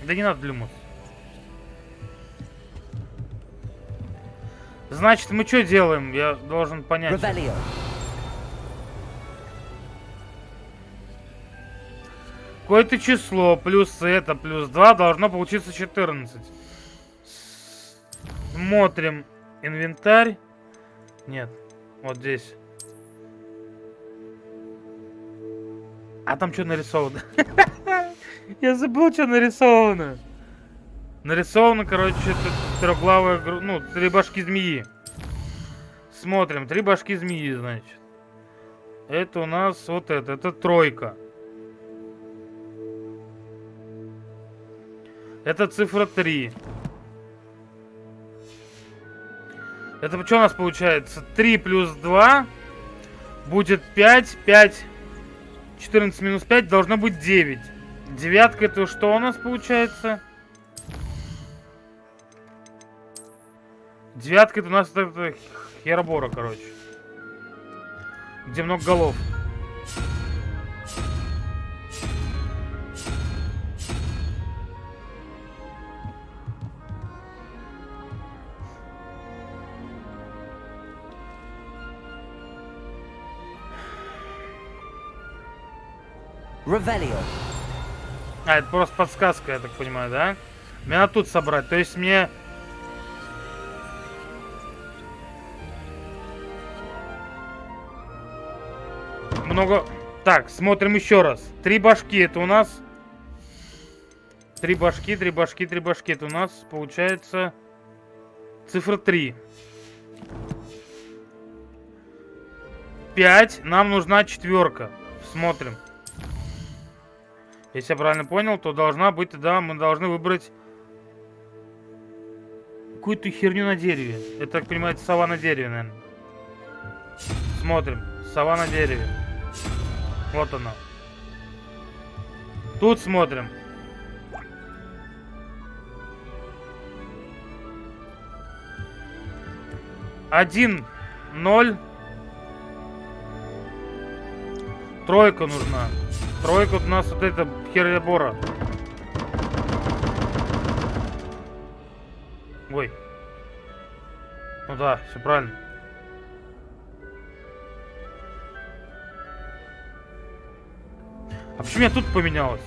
Да не надо Lumos. Значит, мы что делаем? Я должен понять. Revelio. Какое-то число плюс это плюс 2 должно получиться 14. Смотрим инвентарь. Нет, вот здесь. А там что нарисовано? Я забыл, что нарисовано. Нарисовано, короче, трехглавая, ну, 3 башки змеи. Смотрим, 3 башки змеи, значит. Это у нас вот это тройка. Это цифра 3. Это что у нас получается? 3 плюс 2 будет 5. 5. 14 минус 5 должно быть 9. Девятка это что у нас получается? Девятка это у нас это херобора, короче. Где много голов. Revelio. А, это просто подсказка, я так понимаю, да? Мне надо тут собрать. То есть мне... Много... Так, смотрим еще раз. 3 башки, это у нас... 3 башки, 3 башки, 3 башки. Это у нас получается... Цифра 3. 5. Нам нужна 4. Смотрим. Если я правильно понял, то должна быть, да, мы должны выбрать какую-то херню на дереве. Это, так понимаю, это сова на дереве, наверное. Смотрим. Сова на дереве. Вот она. Тут смотрим. Один, 0. Тройка нужна. Тройка у нас вот это херебора. Ой. Ну да, все правильно. А почему я тут поменялось?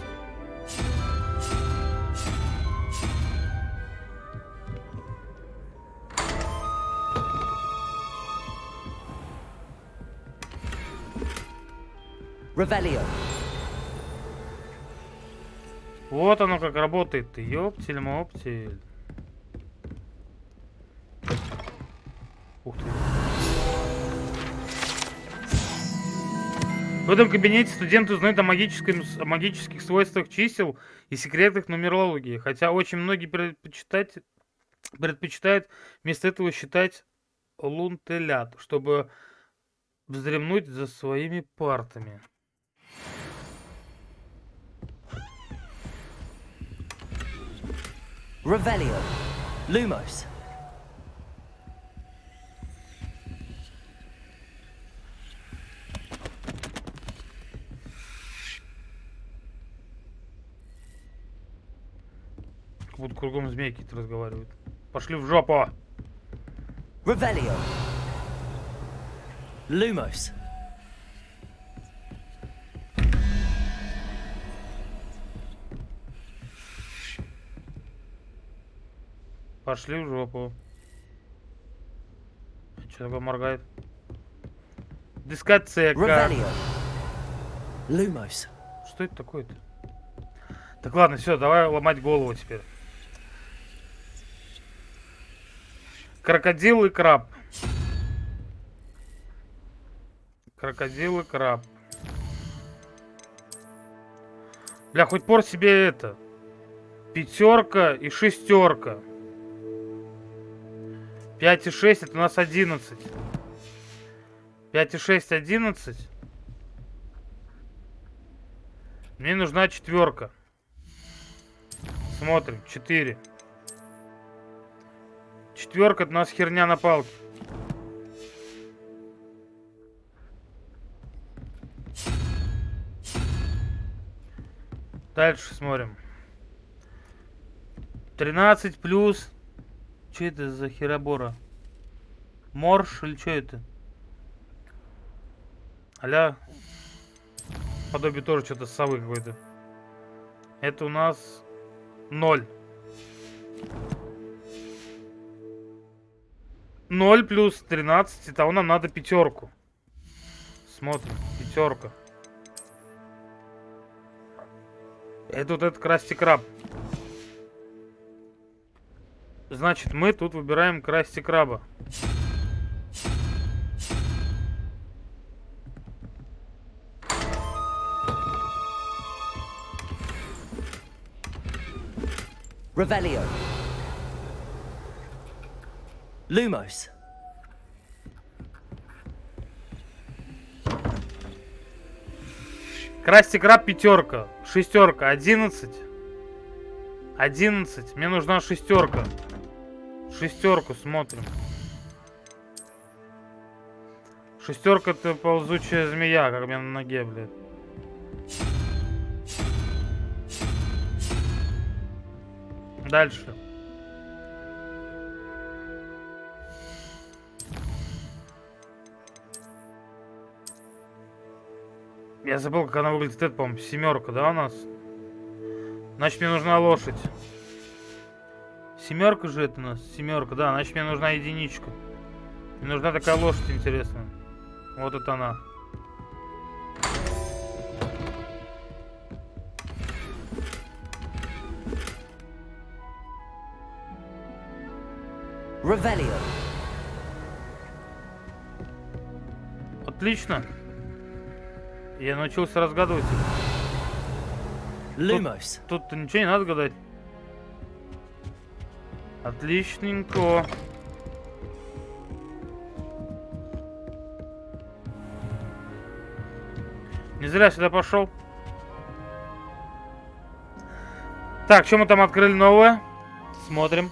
Revelio. Вот оно как работает. Ёптель-моптель. Ух ты. В этом кабинете студенты узнают о магических свойствах чисел и секретах нумерологии. Хотя очень многие предпочитают вместо этого считать лунтелят, чтобы вздремнуть за своими партами. Revelio. Lumos. Как будто кругом змейки разговаривают. Пошли в жопу! Revelio. Lumos. Пошли в жопу. Что такое моргает? Дискотека. Revelio. Lumos. Что это такое-то? Так, ладно, все, давай ломать голову теперь. Крокодил и краб. Крокодил и краб. Бля, хоть пор себе это. 5 и 6. 5 и 6 это у нас 11. 5 и 6 11. Мне нужна 4. Смотрим. 4. 4 это у нас херня на палке. Дальше смотрим. 13 плюс... Что это за херобора? Морж или что это? Аля. Подобие тоже что-то совы какой-то. Это у нас 0. 0 плюс 13. Итого нам надо 5. Смотрим. 5. Это вот этот Красти Краб. Значит, мы тут выбираем Красти Краба. Revelio. Lumos. Красти Краб 5. 6. 11. 11. Мне нужна 6. 6 смотрим. 6 это ползучая змея, как у меня на ноге, блядь. Дальше. Я забыл, как она выглядит. Это, по-моему, 7, да, у нас? Значит, мне нужна лошадь. Семерка же это у нас. Семерка, да. Значит, мне нужна единичка. Мне нужна такая лошадь интересная. Вот это она. Revelio. Отлично. Я научился разгадывать. Lumos. Тут ничего не надо гадать. Отличненько. Не зря сюда пошел. Так, что мы там открыли новое? Смотрим.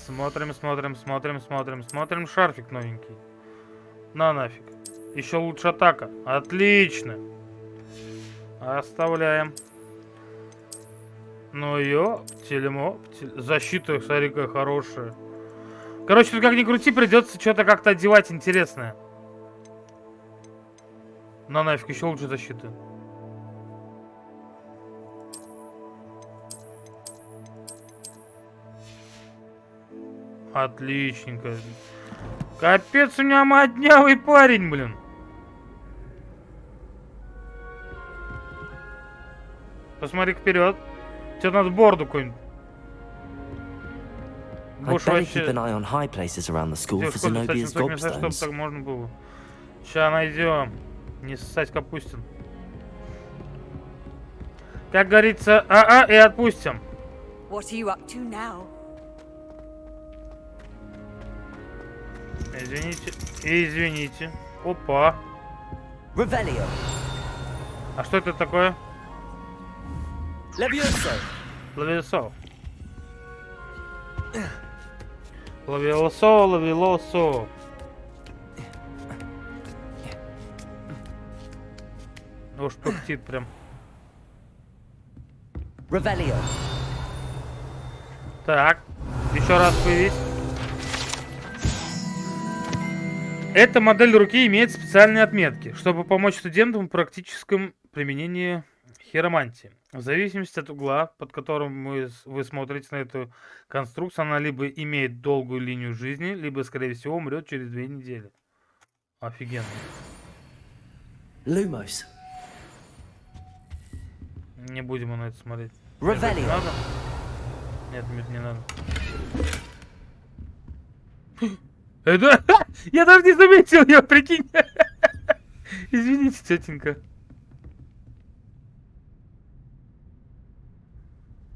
Смотрим. Шарфик новенький. На нафиг. Еще лучше атака. Отлично. Оставляем. Ну ёптель-моптель. Защита, смотри, какая хорошая. Короче, тут как ни крути, придется что-то как-то одевать интересное. На нафиг, еще лучше защиты. Отличненько. Капец, у меня моднявый парень, блин. Посмотри вперед. Тебе надо борду какую-нибудь. I'd better keep an eye on high places around the school for Zenobia's gobstones. Чтобы так можно было. Ща найдем. Не ссать Капустин. Как говорится, и отпустим. What are you up to now? Извините. Опа. Revelio. А что это такое? Levioso. Ловилосо. Уж пыхтит прям. Revelio. Так, еще раз появись. Эта модель руки имеет специальные отметки, чтобы помочь студентам в практическом применении хиромантии. В зависимости от угла, под которым вы смотрите на эту конструкцию, она либо имеет долгую линию жизни, либо, скорее всего, умрет через 2 недели. Офигенно. Lumos. Не будем на это смотреть. Revelio. Надо? Нет, не надо. Это... Я даже не заметил ее, прикинь. Извините, тетенька.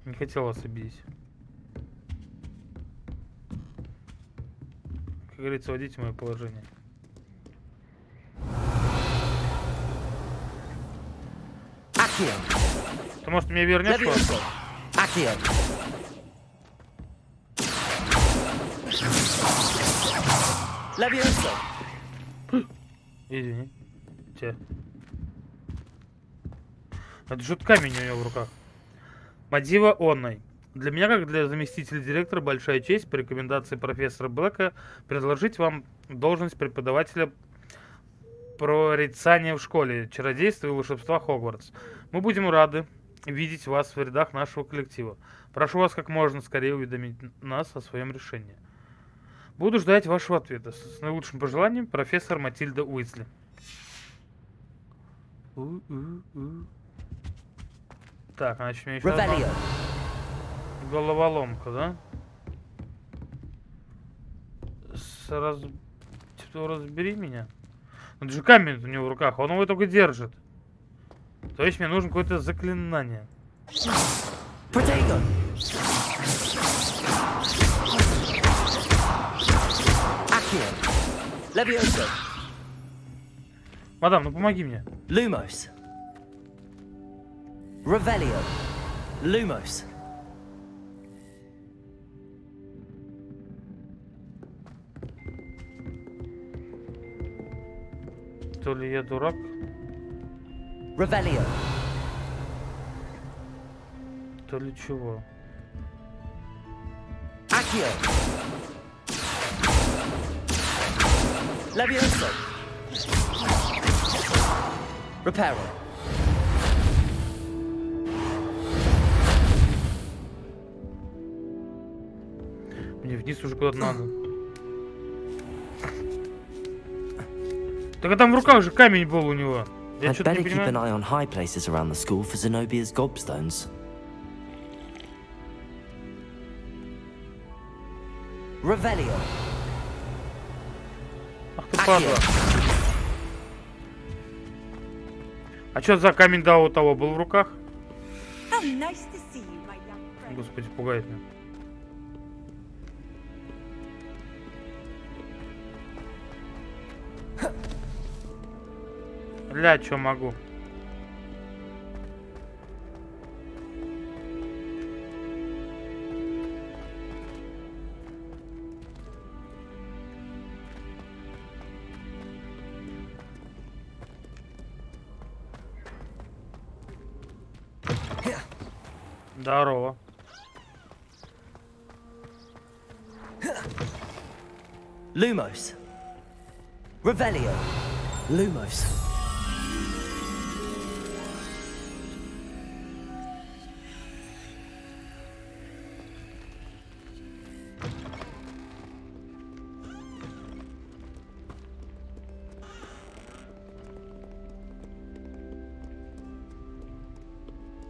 Не хотел вас обидеть. Как говорится, вводите мое положение. Ты, может, мне вернешь что-то? Извини. Это же камень у него в руках. Мадива онной. Для меня, как для заместителя директора, большая честь по рекомендации профессора Блэка предложить вам должность преподавателя прорицания в школе чародейства и волшебства Хогвартс. Мы будем рады видеть вас в рядах нашего коллектива. Прошу вас как можно скорее уведомить нас о своем решении. Буду ждать вашего ответа. С наилучшим пожеланием, профессор Матильда Уизли. Так, значит, мне еще одна головоломка, да? Типа, разбери меня. Это же камень у него в руках, он его только держит. То есть мне нужно какое-то заклинание. Мадам, ну помоги мне. Lumos. Revelio. Lumos. То ли я дурак? Revelio. То ли чего? Accio. Levioso. Reparo. Вниз уже куда-то надо. Так а там в руках же камень был у него. Я I'd что-то better не keep an понимаю. eye on high places around the school for Zenobia's gobstones. Revelio. Ах ты падла. А что за камень да у того был в руках? How nice to see you, my young friend. Господи, пугает меня. Ля, чё могу? Здорово. Lumos. Revelio. Lumos.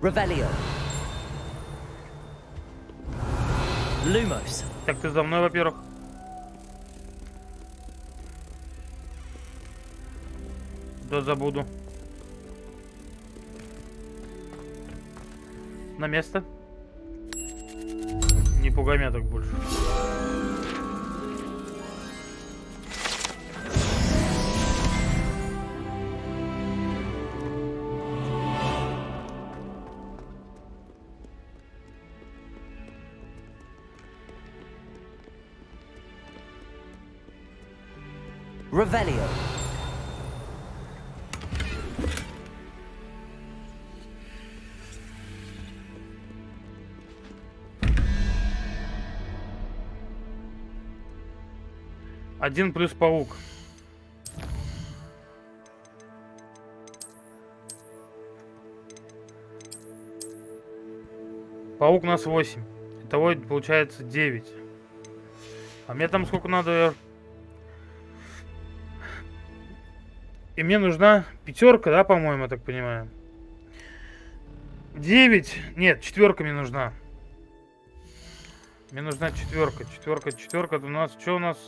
Revelio. Lumos. Так, ты за мной, во-первых. Да забуду. На место. Не пугай меня так больше. Revelio. Один плюс паук. Паук у нас 8. Итого получается 9. А мне там сколько надо? И мне нужна пятерка, да, по-моему, я так понимаю. 9. Нет, четверка мне нужна. Мне нужна четверка. Четверка. У нас что у нас?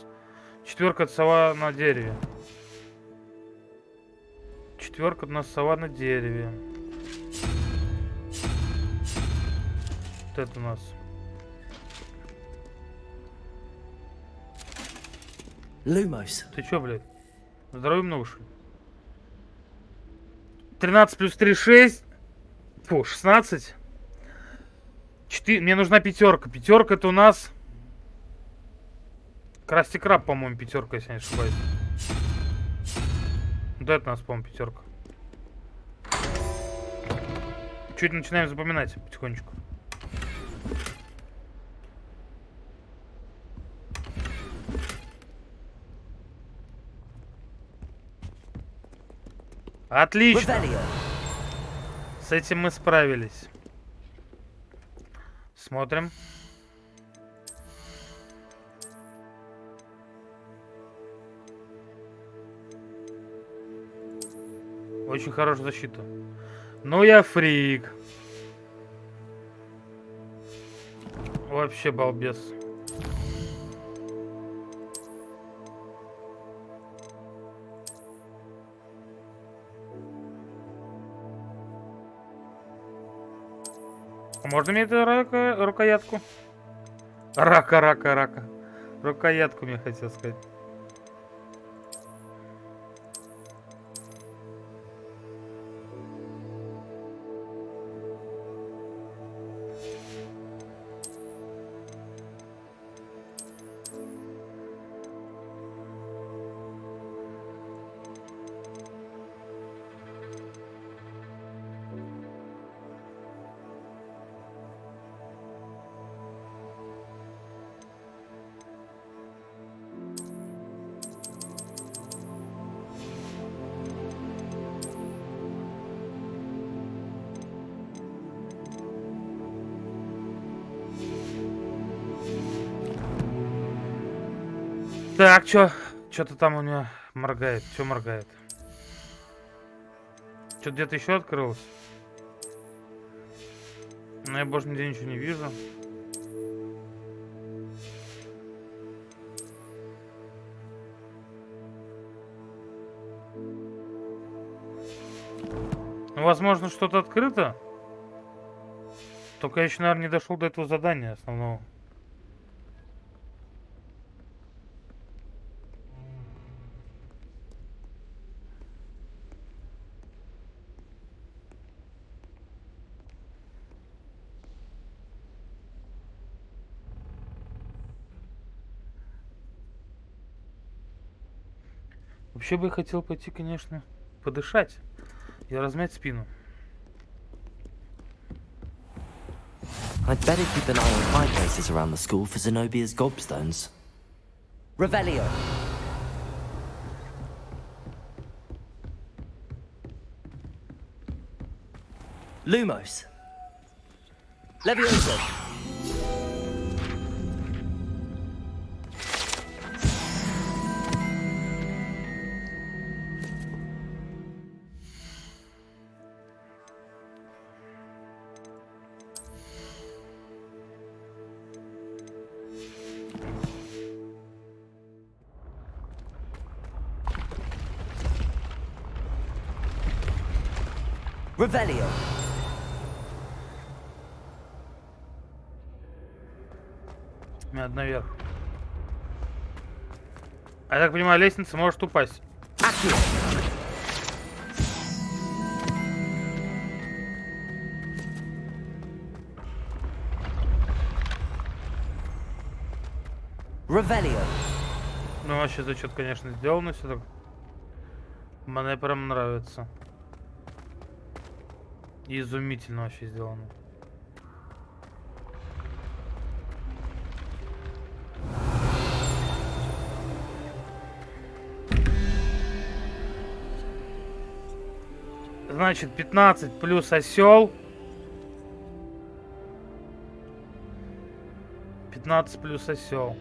Четверка это сова на дереве. Четверка у нас сова на дереве. Вот это у нас. Lumos. Ты чё, блядь? Здоровья много, что ли? 13 плюс 3, 6. Фу, 16. 4. Мне нужна пятерка. Пятерка это у нас... Красти краб, по-моему, пятерка, если я не ошибаюсь. Да, это у нас, по-моему, пятерка. Чуть начинаем запоминать потихонечку. Отлично. С этим мы справились. Смотрим. Очень хорошая защита. Ну я фрик. Вообще балбес. Можно мне эту рукоятку? Рака. Рукоятку мне хотел сказать. Так, что-то там у меня моргает. Что моргает? Что где-то еще открылось? Но я больше нигде ничего не вижу. Ну, возможно, что-то открыто. Только я еще, наверное, не дошел до этого задания основного. Вообще бы я хотел пойти, конечно, подышать и размять спину. I'd better keep an eye on fireplaces around the school for Zenobia's gobstones. Revelio. Lumos. Levioso. Revelio. Надо наверх. А я так понимаю, лестница может упасть. Revelio. Ну, вообще, это что-то, конечно, сделано все так. Мне прям нравится. Изумительно вообще сделано. Значит, 15 плюс осел. 15 плюс осел.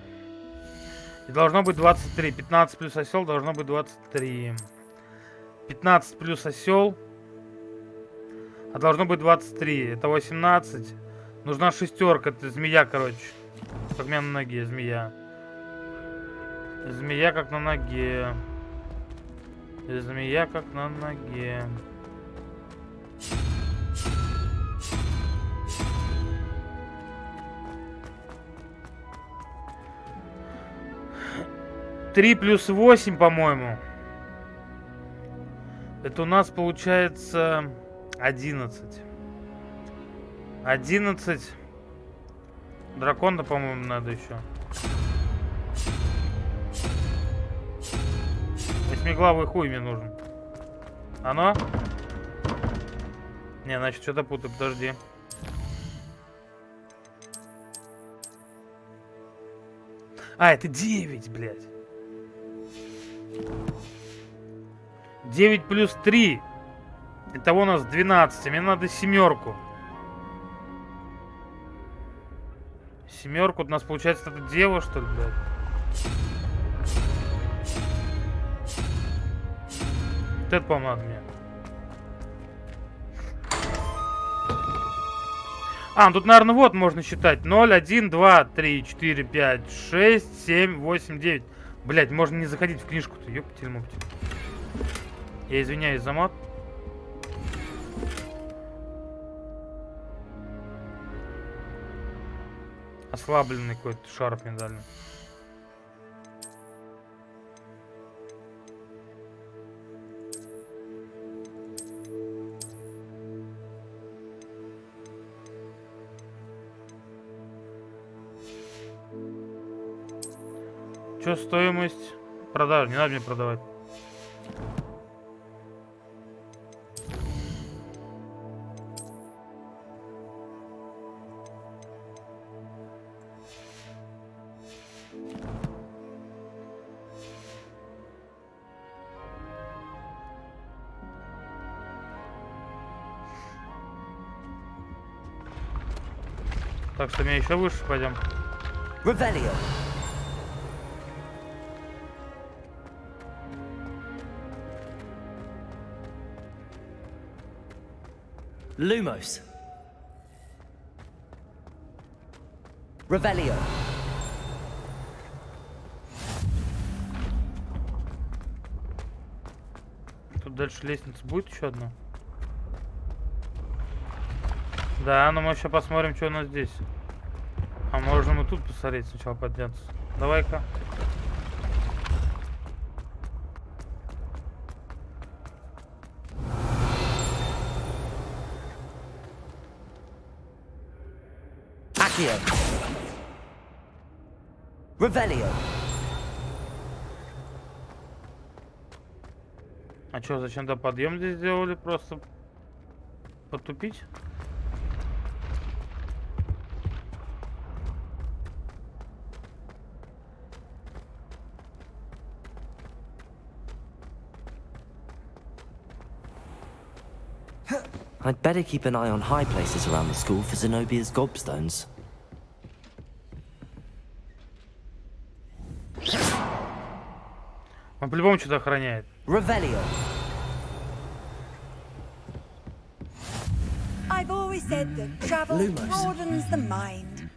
И должно быть 23. 15 плюс осел должно быть 23. 15 плюс осел. А должно быть 23. Это 18. Нужна шестерка. Это змея, короче. Как у меня на ноге змея. Змея как на ноге. Змея как на ноге. Три плюс 8, по-моему. Это у нас получается 11. 11. Дракона, по-моему, надо еще. Восьмиглавый хуй мне нужен. Оно? Не, значит, что-то путаю, подожди. А, это 9, блядь. 9 плюс 3. Итого у нас 12. Мне надо семерку. Семерку. У нас получается это дева, что ли, блядь? Вот это, по-моему, надо мне. А, ну тут, наверное, вот можно считать. 0, 1, 2, 3, 4, 5, 6, 7, 8, 9. Блядь, можно не заходить в книжку-то. Ёптель-муптель. Я извиняюсь за мат. Ослабленный какой-то шарф мне дали. Что стоимость продажи? Не надо мне продавать. Так что мне еще выше пойдем. Revelio. Lumos. Revelio. Тут дальше лестница будет еще одна? Да, но мы еще посмотрим, что у нас здесь. А можно мы тут посмотреть, сначала подняться. Давай-ка. Accio. Revelio. А что, зачем-то подъем здесь сделали? Просто потупить? I'd better keep an eye on high places around the school for Zenobia's gobstones. Он по-любому что-то охраняет. Revelio. I've always said that travel broadens the mind.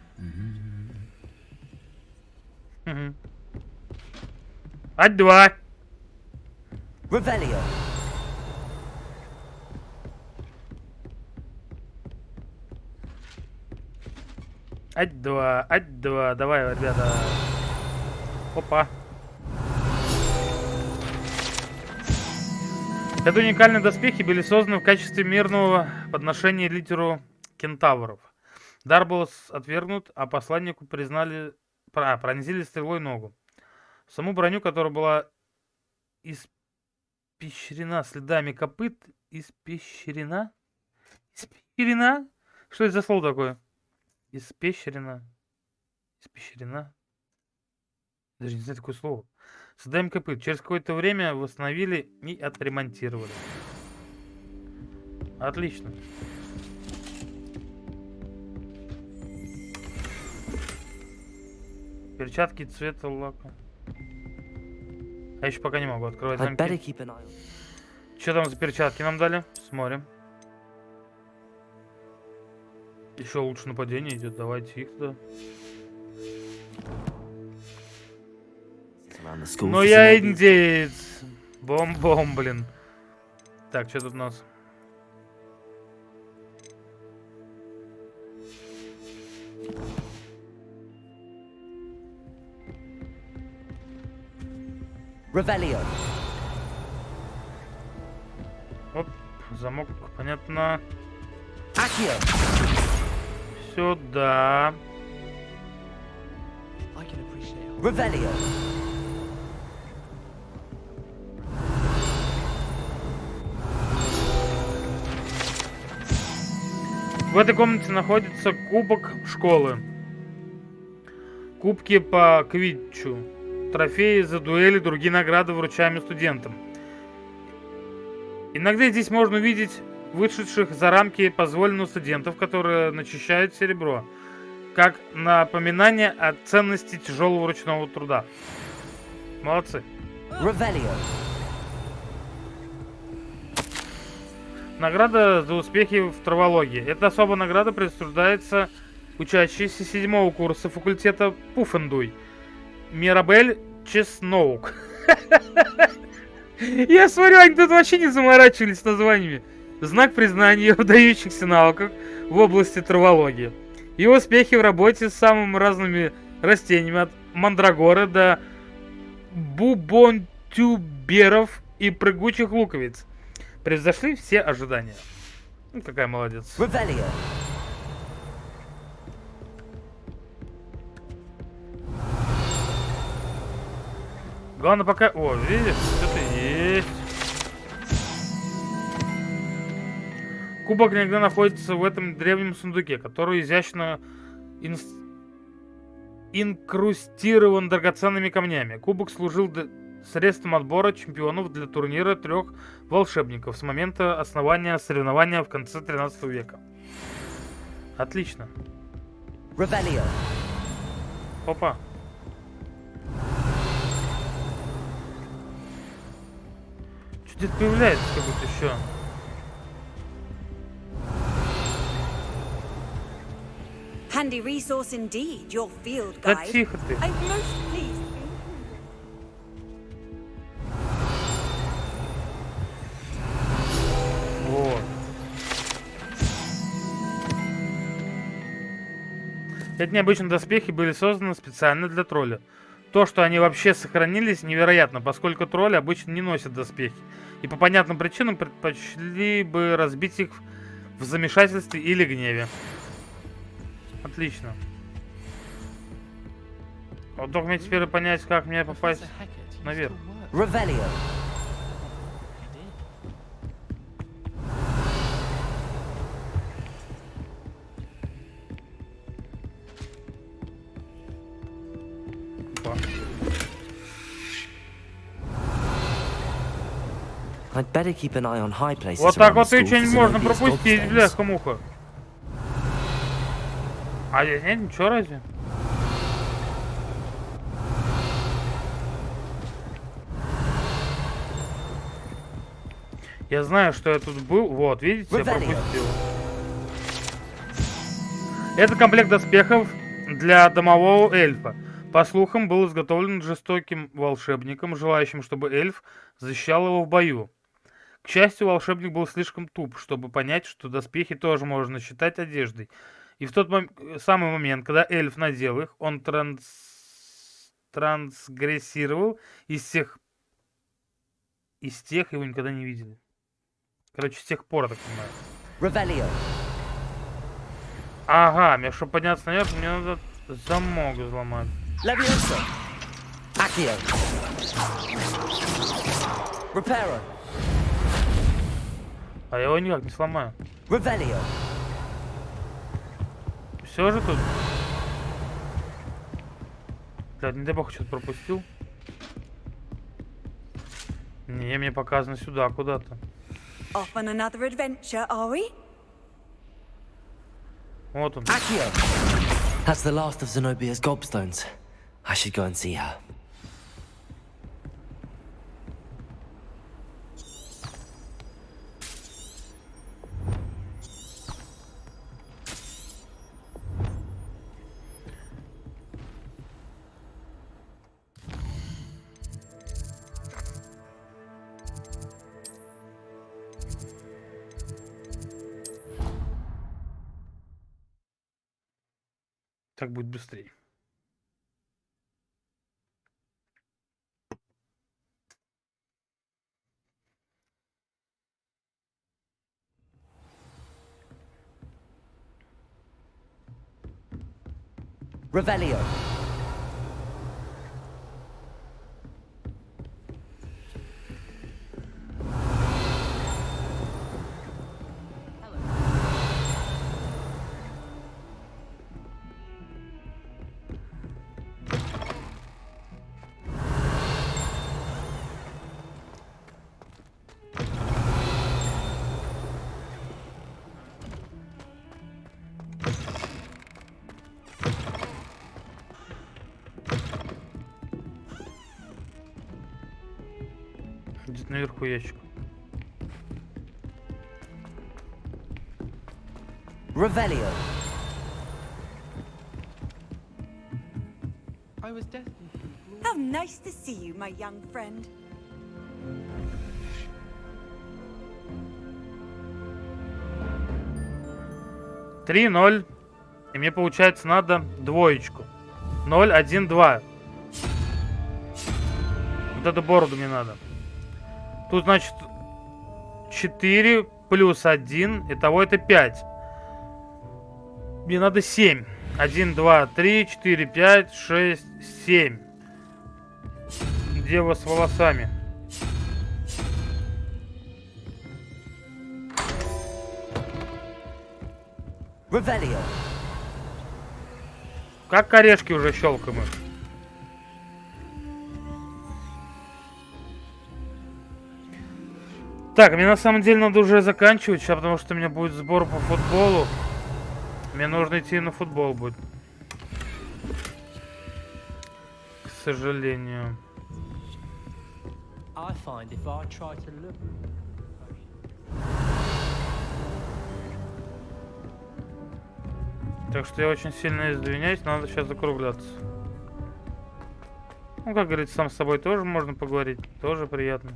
А-2. Revelio. А-2, А-2. Давай, ребята. Опа. Это уникальные доспехи были созданы в качестве мирного подношения лидеру кентавров. Дар был отвергнут, а посланнику пронзили стрелой ногу. Саму броню, которая была испещрена следами копыт, испещрена? Что это за слово такое? Испещрена. Даже не знаю такое слово. Следами копыт. Через какое-то время восстановили и отремонтировали. Отлично. Перчатки цвета лака. А еще пока не могу открывать замки. Что там за перчатки нам дали? Смотрим. Еще лучше нападение идет. Давайте их туда. Ну я индеец. Бом-бом, блин. Так, что тут у нас? Revelio. Оп, замок, понятно. Accio. Сюда. Revelio. В этой комнате находится кубок школы. Кубки по квиддичу. Трофеи за дуэли, другие награды вручаемые студентам. Иногда здесь можно увидеть вышедших за рамки позволенного студентов, которые начищают серебро, как напоминание о ценности тяжелого ручного труда. Молодцы. Revelio. Награда за успехи в травологии. Эта особая награда присуждается учащейся 7-го курса факультета Пуффендуй. Мирабель Чесноук. Я смотрю, они тут вообще не заморачивались с названиями. Знак признания ее выдающихся навыков в области травологии. И успехи в работе с самыми разными растениями, от мандрагоры до бубонтюберов и прыгучих луковиц, превзошли все ожидания. Ну, какая молодец. Revelio. Главное пока... О, видишь, что-то есть. Кубок иногда находится в этом древнем сундуке, который изящно инкрустирован драгоценными камнями. Кубок служил средством отбора чемпионов для турнира 3 волшебников с момента основания соревнования в конце 13 века. Отлично. Revelio. Опа. Что здесь появляется как будто еще? Handy resource indeed, your field Да guide. тихо ты. I'm most pleased. Вот. Эти необычные доспехи были созданы специально для тролля. То, что они вообще сохранились, невероятно, поскольку тролли обычно не носят доспехи. И по понятным причинам предпочли бы разбить их в замешательстве или гневе. Отлично. Вот только мне теперь понять, как мне попасть наверх. Revelio. I'd better keep an eye on high places. Вот так вот и что-нибудь можно пропустить, бляха-муха. А здесь нет ничего разве? Я знаю, что я тут был. Вот, видите, я пропустил. Это комплект доспехов для домового эльфа. По слухам, был изготовлен жестоким волшебником, желающим, чтобы эльф защищал его в бою. К счастью, волшебник был слишком туп, чтобы понять, что доспехи тоже можно считать одеждой. И в тот самый момент, когда эльф надел их, он трансгрессировал из тех его никогда не видели. Короче, с тех пор, так понимаю. Revelio. Ага, мне чтобы подняться наверх, мне надо замок взломать. Levioso. Accio. Reparo. А я его никак не сломаю. Revelio. Все же тут. Блядь, не дай бог, что-то пропустил. Не, мне показано сюда, куда-то. Off on another adventure, are we? Вот он. Accio. That's the last of Zenobia's gobstones. I should go and see her. Так будет быстрее. Revelio. Где-то наверху ящик. Revelio. How nice to see you, my young friend. Три, 0. И мне, получается, надо двоечку. 0, 1, 2. Вот эту бороду мне надо. Тут, значит, 4 плюс 1. Итого это 5. Мне надо 7. 1, 2, 3, 4, 5, 6, 7. Дева с волосами. Revelio. Как орешки уже щелкаем их. Так, мне на самом деле надо уже заканчивать сейчас, потому что у меня будет сбор по футболу. Мне нужно идти на футбол будет. К сожалению. I find if I try to look... Так что я очень сильно извиняюсь, надо сейчас закругляться. Ну, как говорится, сам с собой тоже можно поговорить, тоже приятно.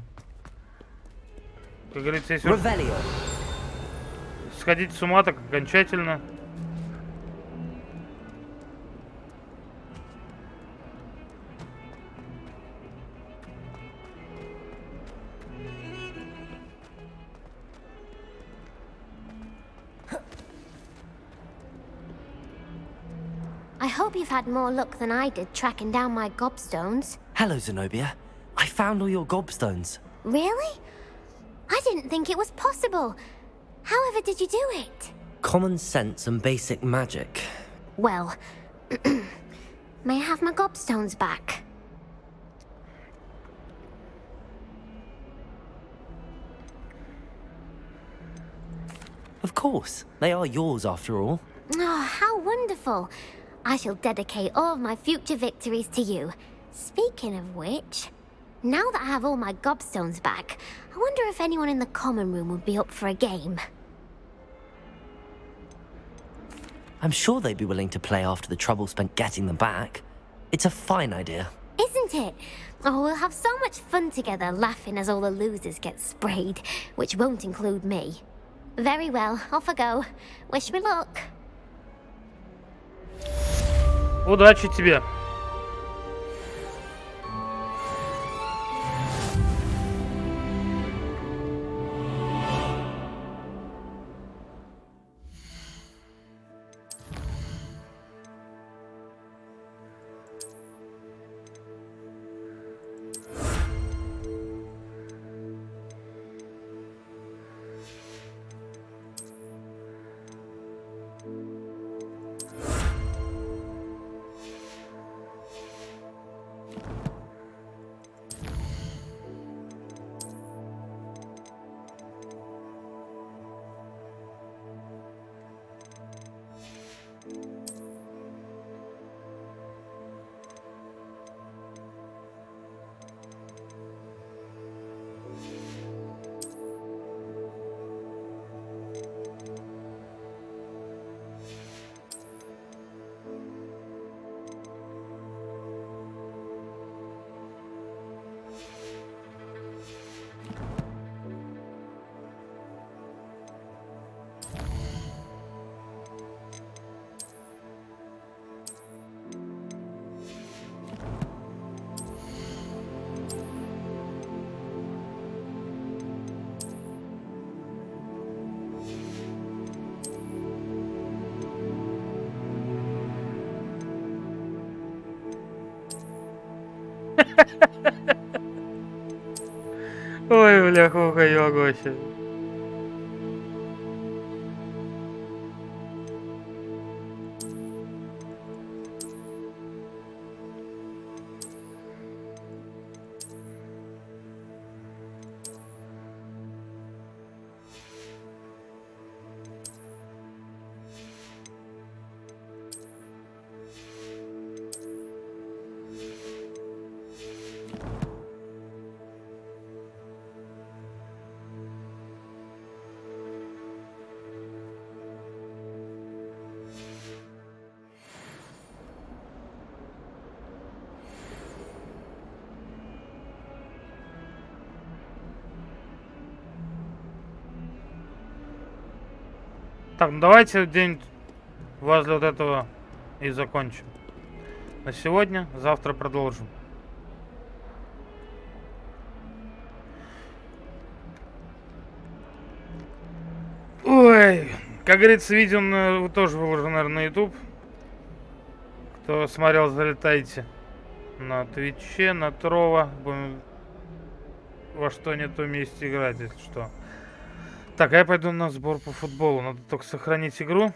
Как говорится, если уж сходить с ума, так окончательно. I hope you've had more luck than I did tracking down my gobstones. Hello, Zenobia. I found all your gobstones. Really? I didn't think it was possible. However did you do it? Common sense and basic magic. Well, may I have my gobstones back? Of course. They are yours after all. Oh, how wonderful. I shall dedicate all of my future victories to you. Speaking of which, now that I have all my gobstones back, I wonder if anyone in the common room would be up for a game. I'm sure they'd be willing to play after the trouble spent getting them back. It's a fine idea. Isn't it? Oh, we'll have so much fun together laughing as all the losers get sprayed, which won't include me. Very well, off I go. Wish me luck. Удачи тебе. Ой, бляха-муха, вообще. Так, ну давайте день возле вот этого и закончим. На сегодня, завтра продолжим. Ой, как говорится, видео тоже выложу, наверное, на YouTube. Кто смотрел, залетайте на Твиче, на Трова. Будем во что нет вместе играть, если что. Так, а я пойду на сбор по футболу. Надо только сохранить игру.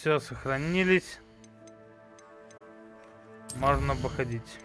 Все, сохранились. Можно походить.